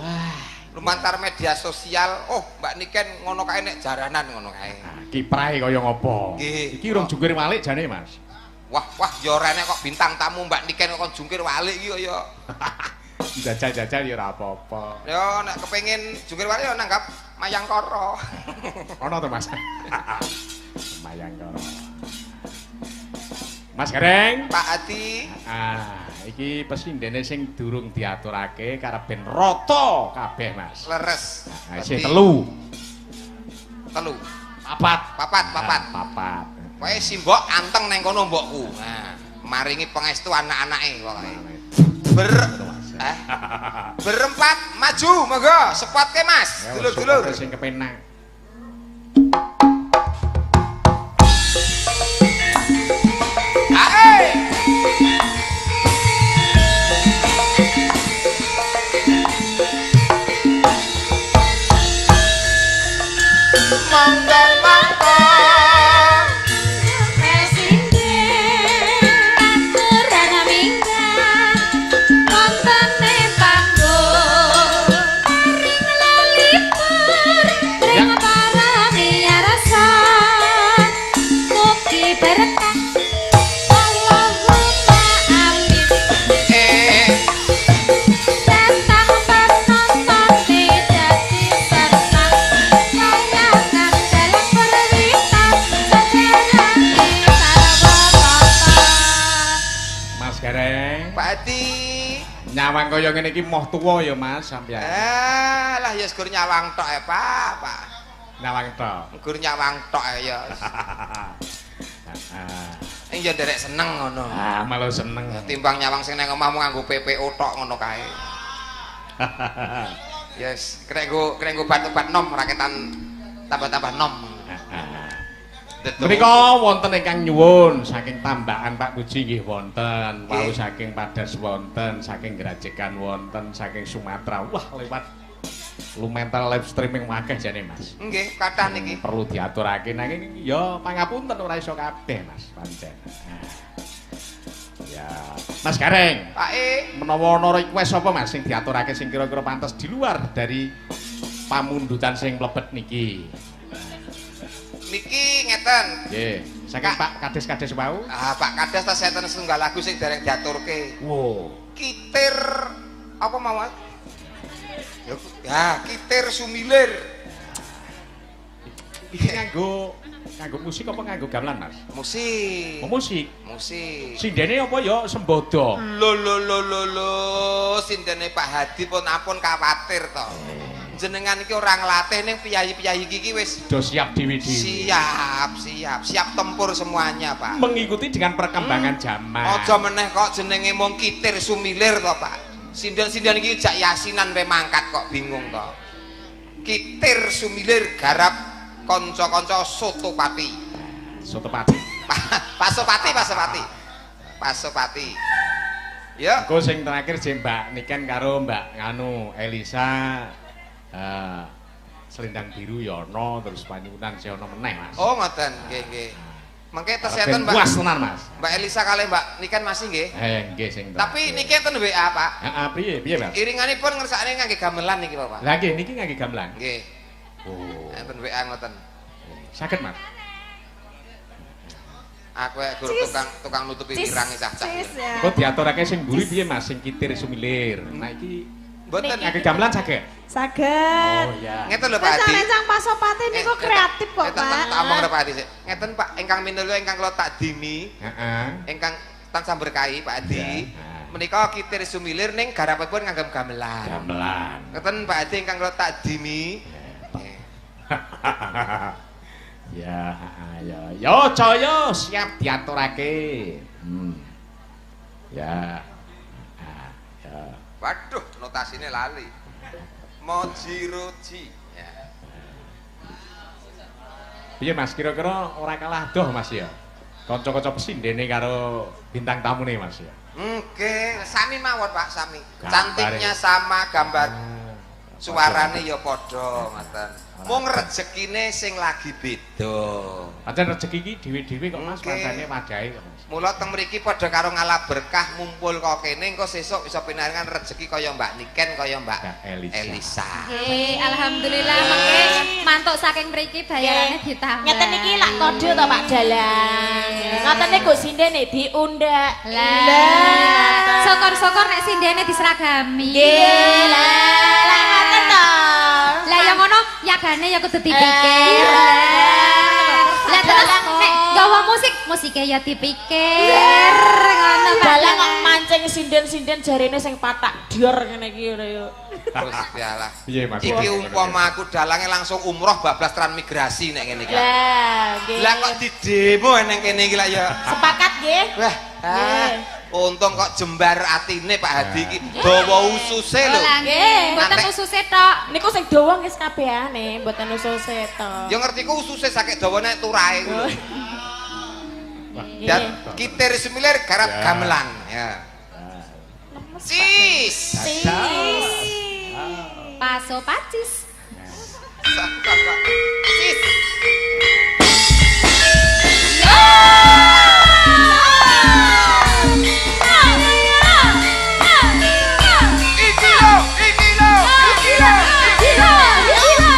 lumantar media sosial. Oh, Mbak Niken ngono kae nek jaranan ngono kae. Kiprahe kaya ngopo? Nggih. Iki urung jungkir walik jane, Mas. Wah, yo rene kok bintang tamu Mbak Niken kok jungkir walik iki kaya. Jajal-jajal ya ora apa-apa. Yo nek kepengin jungkir walik yo nanggap Mayangkara. Ono to, Mas? Mayangkara. Mas Gareng. Pak Adi. Iki pesindene sing durung diaturake karep ben rata kabeh, Mas. Leres. Sing telu. Telu. Papat. Papat. Kowe simbok anteng neng kono mbokku. Nah, maringi pangestu anak-anake pokoke. Berempat maju monggo sepatke Mas. Dulur-dulur sing kepenak. Ae. Monggo monggo Nyawang kaya ngene iki moh tuwa ya Mas sampeyan. Lah ya segur nyawang tok ya Pak. Nyawang tok. Segur nyawang tok ya. Ya derek seneng ngono. Malah seneng. Timbang nyawang sing nang omahmu nganggo PPO tok ngono kae. Yes, krek nggo bat-bat nom raketan tambah-tambah nom. Menika wonten ingkang nyuwun saking Tambakan Pak Puji nggih wonten, wau saking Padas wonten, saking Grajegan wonten, saking Sumatera. Wah, lewat lumentar live streaming akeh jane Mas. Nggih, kathah niki. Perlu diaturake nanging ya pangapunten ora iso kabeh Mas pancen. Ya, Mas Gareng. Pak E, menawa ana request apa Mas sing diaturake sing kira-kira pantes di luar dari pamundutan sing mlebet niki? Niki ngeten. Nggih, saking Pak Kades-kades wau. Pak Kades ta seten setunggal lagu sing dereng diaturke. Wow. Kitir apa mawon? Ya, Kitir Sumilir. Iki nganggo musik apa nganggo gamelan, Mas? Musik. Oh, musik. Musik. Sindene apa ya sembodo? Lho, sindene Pak Hadi pun ampun kuwatir to. Jenengan iki ora nglatih ning piyayi-piyayi iki wis do siap dhewe-dhewe. Siap tempur semuanya, Pak. Mengikuti dengan perkembangan zaman. Aja meneh kok jenenge mung Kitir Sumilir to, Pak. Sindan-sindan iki jak yasinan we mangkat kok bingung to. Kitir Sumilir garap kanca-kanca Sotopati. Pasopati. Ya. Engko sing terakhir Mbak Niken karo Mbak nganu Elisa Selendang Biru ya ana terus panyuwunan sing ana meneh Mas. Oh ngoten, nggih. Mengke teseten Mbak. Puas tenan Mas. Mbak Elisa kalih Mbak Niken masih nggih? Nggih sing. Tapi niki enten WA, Pak. Heeh, piye Mas? Iringanipun ngersakne ngangge gamelan niki, Pak. Lah nggih niki ngangge gamelan. Nggih. Oh. Enten WA ngoten. Saged Mas. Aku guru tukang nutupi pirang cah-cah. Kok diaturake sing mburi piye Mas sing Kitir Sumilir. Nah iki mboten ngangge gamelan saged. Saged. Oh iya. Ngeten lho Pak Adi. Rencang Pasopati niku kreatif kok, Pak. Tak omong Pak Adi sik. Ngeten Pak, ingkang minulya ingkang kula takdimi. Heeh. Ingkang tansah berkahi Pak Adi. Menika Kitir Sumilir ning garapipun nganggo gamelan. Gamelan. Ngeten Pak Adi ingkang kula takdimi. Ya, yo Jaya siap diaturake. Ya. Waduh, notasine lali. Mojiroji. Ya. Piye Mas, kira-kira ora kalah doh Mas ya? Kanca-kanca pesindene karo bintang tamune Mas ya. Nggih, sami mawon Pak, sami. Gambare. Cantiknya sama, gambar suarane ya padha ngoten. Mung rezekine sing lagi beda. Pancen rezeki iki dhewe-dhewe kok Mas, Nggih. pancene wadahe kok Mas. Mula teng mriki padha karo ngalah berkah mumpul kok kene engko sesuk bisa pinaringan rezeki kaya Mbak Niken kaya Mbak Mbak Elisa. Elisa. Nggih, alhamdulillah mengke mantuk saking mriki bayarane ditambah. Ngeten iki lak kode to Pak Dalang. Ngoten niku sindene diundak. Lah, syukur-syukur nek sindene diseragami. Nggih, lah ngoten to. Lah ya ngono, yagane ya kudu dipikir. Lah terus nek gawa musike ya dipikir. Ngono Pak. Dalang kok mancing sinden-sinden jarene sing patak dior ngene iki lho yo. Gusti Allah. Piye Mas? Iki umpama aku dalange langsung umroh bablas transmigrasi nek ngene iki. Lah, nggih. Lah kok didemo neng kene iki lah ya. Sepakat nggih. Wah, untung kok jembar atine Pak Hadi iki dawa ususe lho. Lah nggih, mboten Nanti- ususe tok. Niku sing dawa nggih kabehane, mboten ususe to. Ya ngerti ku ususe sakit dawane turahe ku lho. Nggih. Dan kitir semilir garap gamelan ya. Sis. Paso pacis. Sis. Iki lho, iki lho, iki lho. Gila,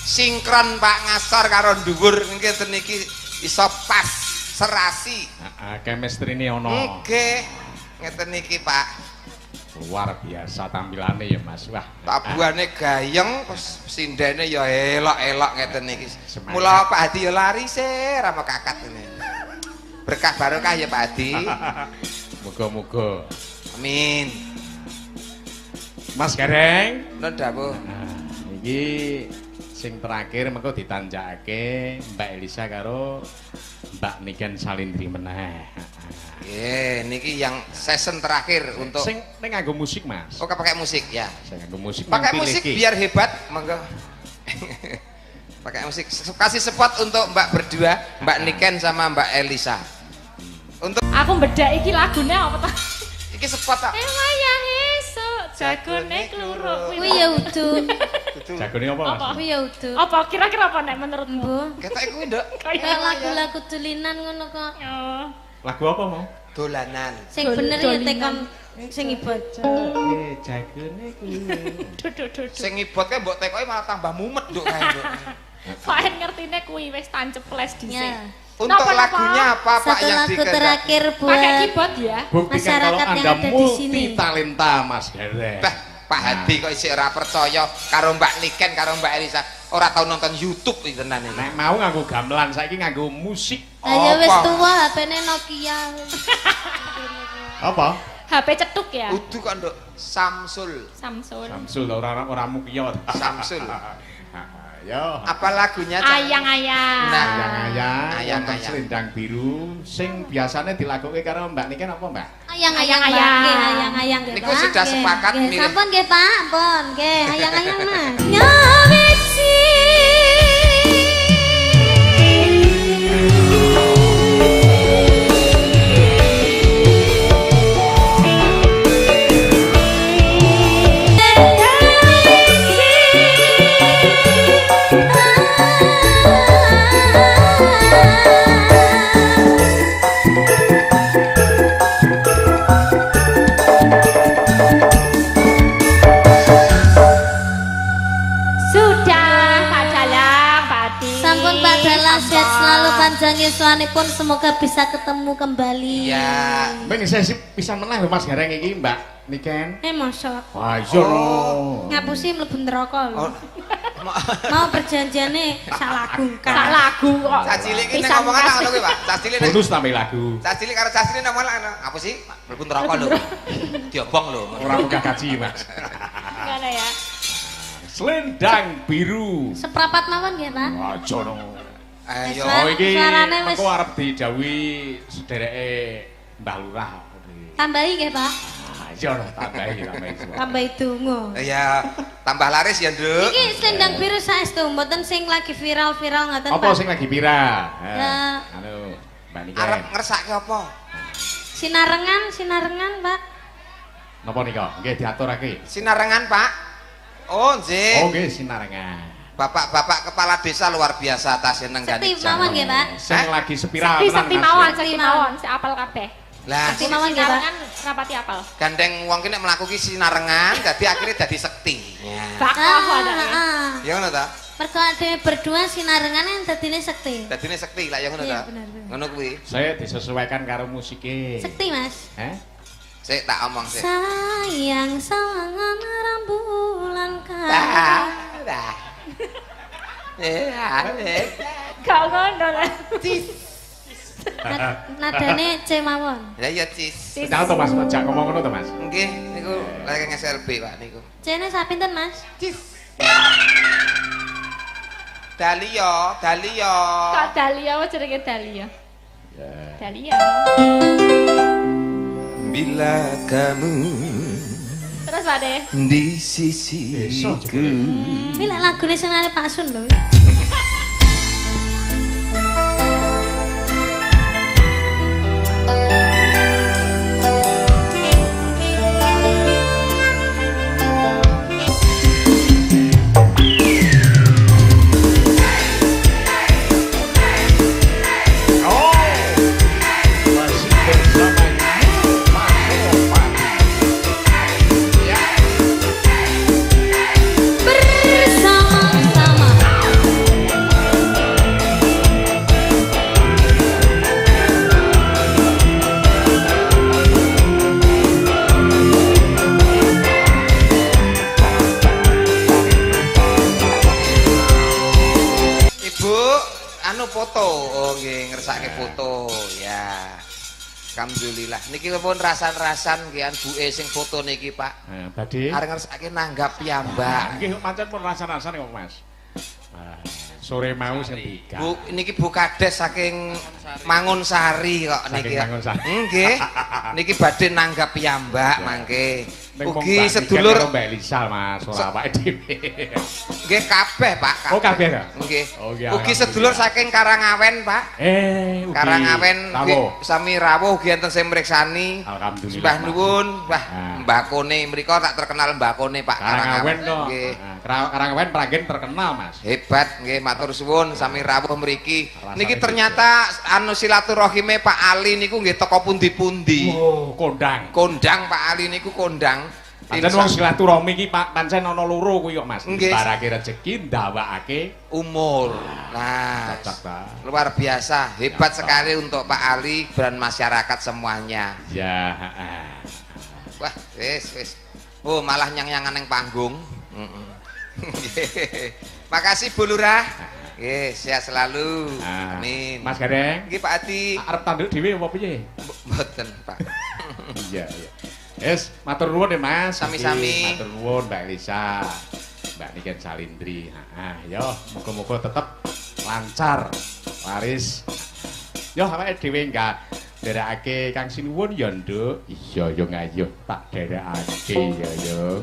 sinkron Pak ngasor karo dhuwur ngeten niki iso pas serasi. Heeh, chemistry-ne ono. Nggih. Ngeten niki Pak. Luar biasa tampilannya ya Mas. Wah, Tabuhane gayeng terus sindene ya elok-elok ngeten niki. Semangat. Mula Pak Hadi ya lari sih rama kakat ini. Berkah barokah ya Pak Hadi. muga-muga. Amin. Mas Gareng. Nun dawuh. Nah, iki sing terakhir mengko ditanjakake Mbak Elisa karo Mbak Niken Salindri meneh. Nggih, niki yang season terakhir untuk Sing ning nganggo musik, Mas. Oh, pakai musik ya. Sing nganggo musik. Pakai nang musik pilih ki. biar hebat, monggo. Pakai musik. Kasih spot untuk Mbak berdua, Mbak Niken sama Mbak Elisa. Untuk Aku bedak iki lagune apa ta? iki spot tak? Wayah esuk jagone kluruk. Kuwi ya udu. Jagone apa, Mas? Apa? Kuwi ya udu. Apa kira-kira apa nek menurutmu? Mbah. Ketok kuwi, Nduk. Kayak lagu-lagu dulinan ngono kok. Oh. Lagu apa mau? Dolanan. Sing bener ya tekon sing ibad. Jagone kuwi. Duh. Sing ngibot kae mbok tekoke malah tambah mumet, Nduk kae, Nduk. Fahen ngertine kuwi wis tanceples dhisik. Ya. Untuk Napa, lagunya apa Pak Satu yang lagu dikehendaki? terakhir Pakai buat keyboard ya. Buktikan kalau Masyarakat yang Anda ada di sini. multi talenta, Mas Gareng. Bah, Pak Hadi kok isih ora percaya karo Mbak Niken karo Mbak Elisa. Ora tau nonton YouTube iki tenan iki. Nek mau nganggo gamelan, saiki nganggo musik. Lah ya wis Apa? tua HP-ne Nokia. Apa? HP cetuk ya. Udu kok, Nduk. Samsul. Samsung. Samsul ora Mukia. Samsul. Yo. Apa lagunya? Cak? Ayang-ayang. Nah. Ayang-ayang, Ayang-ayang. wonten Selendang Biru sing biasane dilakuke karo Mbak Niken apa, Mbak? Ayang-ayang, Mbak. Ayang-ayang. Nggih, ayang-ayang nggih, Niku Pak. sudah Nggih, sepakat nggih. milih. Sampun nggih, Pak. Pun nggih, ayang-ayang, Mas. Nyaweci. Sudah Pak Dalang, Pak Adi. Sampun Pak Dalang sehat selalu panjang yuswanipun semoga bisa ketemu kembali. Ya. Ben saya sih bisa meneh lho Mas Gareng iki, Mbak Niken. Mosok. Wah, iya no. Ngapusi mlebu neraka lho. Oh. Mau perjanjiane sak lagu Sak kan. lagu kok. Cah cilik iki nek Pisan ngomongan tak kasih. ngono kuwi, Pak. Cah cilik nek Bonus tambah lagu. Cah cilik karo cah cilik ngomongan ngono. Apa sih? Mlebu neraka lho. Diobong lho. Ora buka gaji, Mas. Ngono ya. Selendang Biru. Seprapat mawon nggih, Pak. Aja no. Ayo. Oh iki Suarane wis- engko arep didhawuhi sedereke Mbah Lurah. Tambahi nggih, Pak. Iya no, tambahi. Tambahi donga. Ya, tambah laris ya, Nduk. Iki Selendang Biru saestu mboten sing lagi viral-viral ngoten, Apa Pak. sing lagi viral? Ya. Anu, Mbak Niken. Arep ngersake apa? Sinarengan, Pak. Napa nika? Nggih diaturake. Sinarengan, Pak. Oh, nggih. Oh nggih sinarengan. Bapak-bapak kepala desa luar biasa tas nenggani Sekti mawon nggih, Pak. Sing lagi sepiral. Sakti mawon, sakti mawon, si apal kabeh. Lah, Sekti mawon nggih, Pak. Sinarengan rapati apal. gandeng wong ki nek mlaku ki sinarengan, dadi akhirnya dadi sekti. Ya. Bakal ada ya. Ya ngono ta? Mergo ade berdua sinarengan yang dadine sekti. Dadine sekti lah ya ngono Iya, ta? benar, benar. Ngono kuwi. Saya disesuaikan karo musiknya. Sekti, Mas. Sik tak omong sik. Sayang sawangan rembulan Dah, kaya. dah. Ya, Gak ngono lah. Nadane C mawon. ya ya cis. Jangan tuh Mas, jak ngomong ngono tuh Mas. Nggih, niku lagi nge-SLB Pak niku. C-ne sapinten, Mas? Dalia, Dalia. Kak Dalia apa jenenge Dalia? Dalia. Bila kamu Terus Pak De. di sisiku. Ini lek lagune sing arep Pak Sun lho. Masih bersama Bersama-sama foto. Oh nggih, ngersake foto. Ya. Alhamdulillah. Niki pun rasan-rasan kian buke sing foto niki, Pak. Badhe Arep ngersake nanggap piyambak. nggih pancen pun rasan-rasan kok, Mas. Sore mau sing tiga. Bu, niki Bu Kades saking Mangunsari kok niki. Saking Mangunsari. Nggih. Niki badhe nanggap piyambak mangke. Ning Ugi Mbak sedulur Niken karo Mbak Elisa, Mas, ora awake dhewe. nggih kabeh, Pak. Oh, kabeh ta? Nggih. Oh, nggih, Ugi sedulur saking Karangawen, Pak. Ugi Karangawen rawuh. sami rawuh ugi enten sing mriksani. Alhamdulillah. Sembah nuwun. Wah, Ah. mbakone mriko tak terkenal mbakone Pak Karangawen kok. Nggih. Karangawen Pragen terkenal, Mas. Hebat nggih, matur suwun sami rawuh mriki. Rasane Niki ternyata anu silaturahime Pak Ali niku nggih teko pundi-pundi. Oh, kondang. Kondang Pak Ali niku kondang. Pancen wong silaturahmi iki Pak pancen ana loro kuwi kok, Mas. Nggih. Barake rezeki ndawakake Umur. Nah, cocok ta. luar biasa, hebat sekali untuk Pak Ali dan masyarakat semuanya. Ya, heeh. Wah, wis. Oh, malah nyang-nyangan nang panggung. Makasih Bu Lurah. Nggih, sehat selalu. Amin. Mas Gareng, Nggih Pak Adi. arep tanduk dhewe apa piye? Mboten, Pak. Iya. Yes, matur nuwun ya Mas. Sami-sami. Matur nuwun Mbak Elisa. Mbak Niken Salindri. Yo, muga-muga tetep lancar, laris. Yo awake dhewe enggak derekake Kang Sinuwun ya, Nduk. Iya, yo ngayuh tak derekake ya, yo.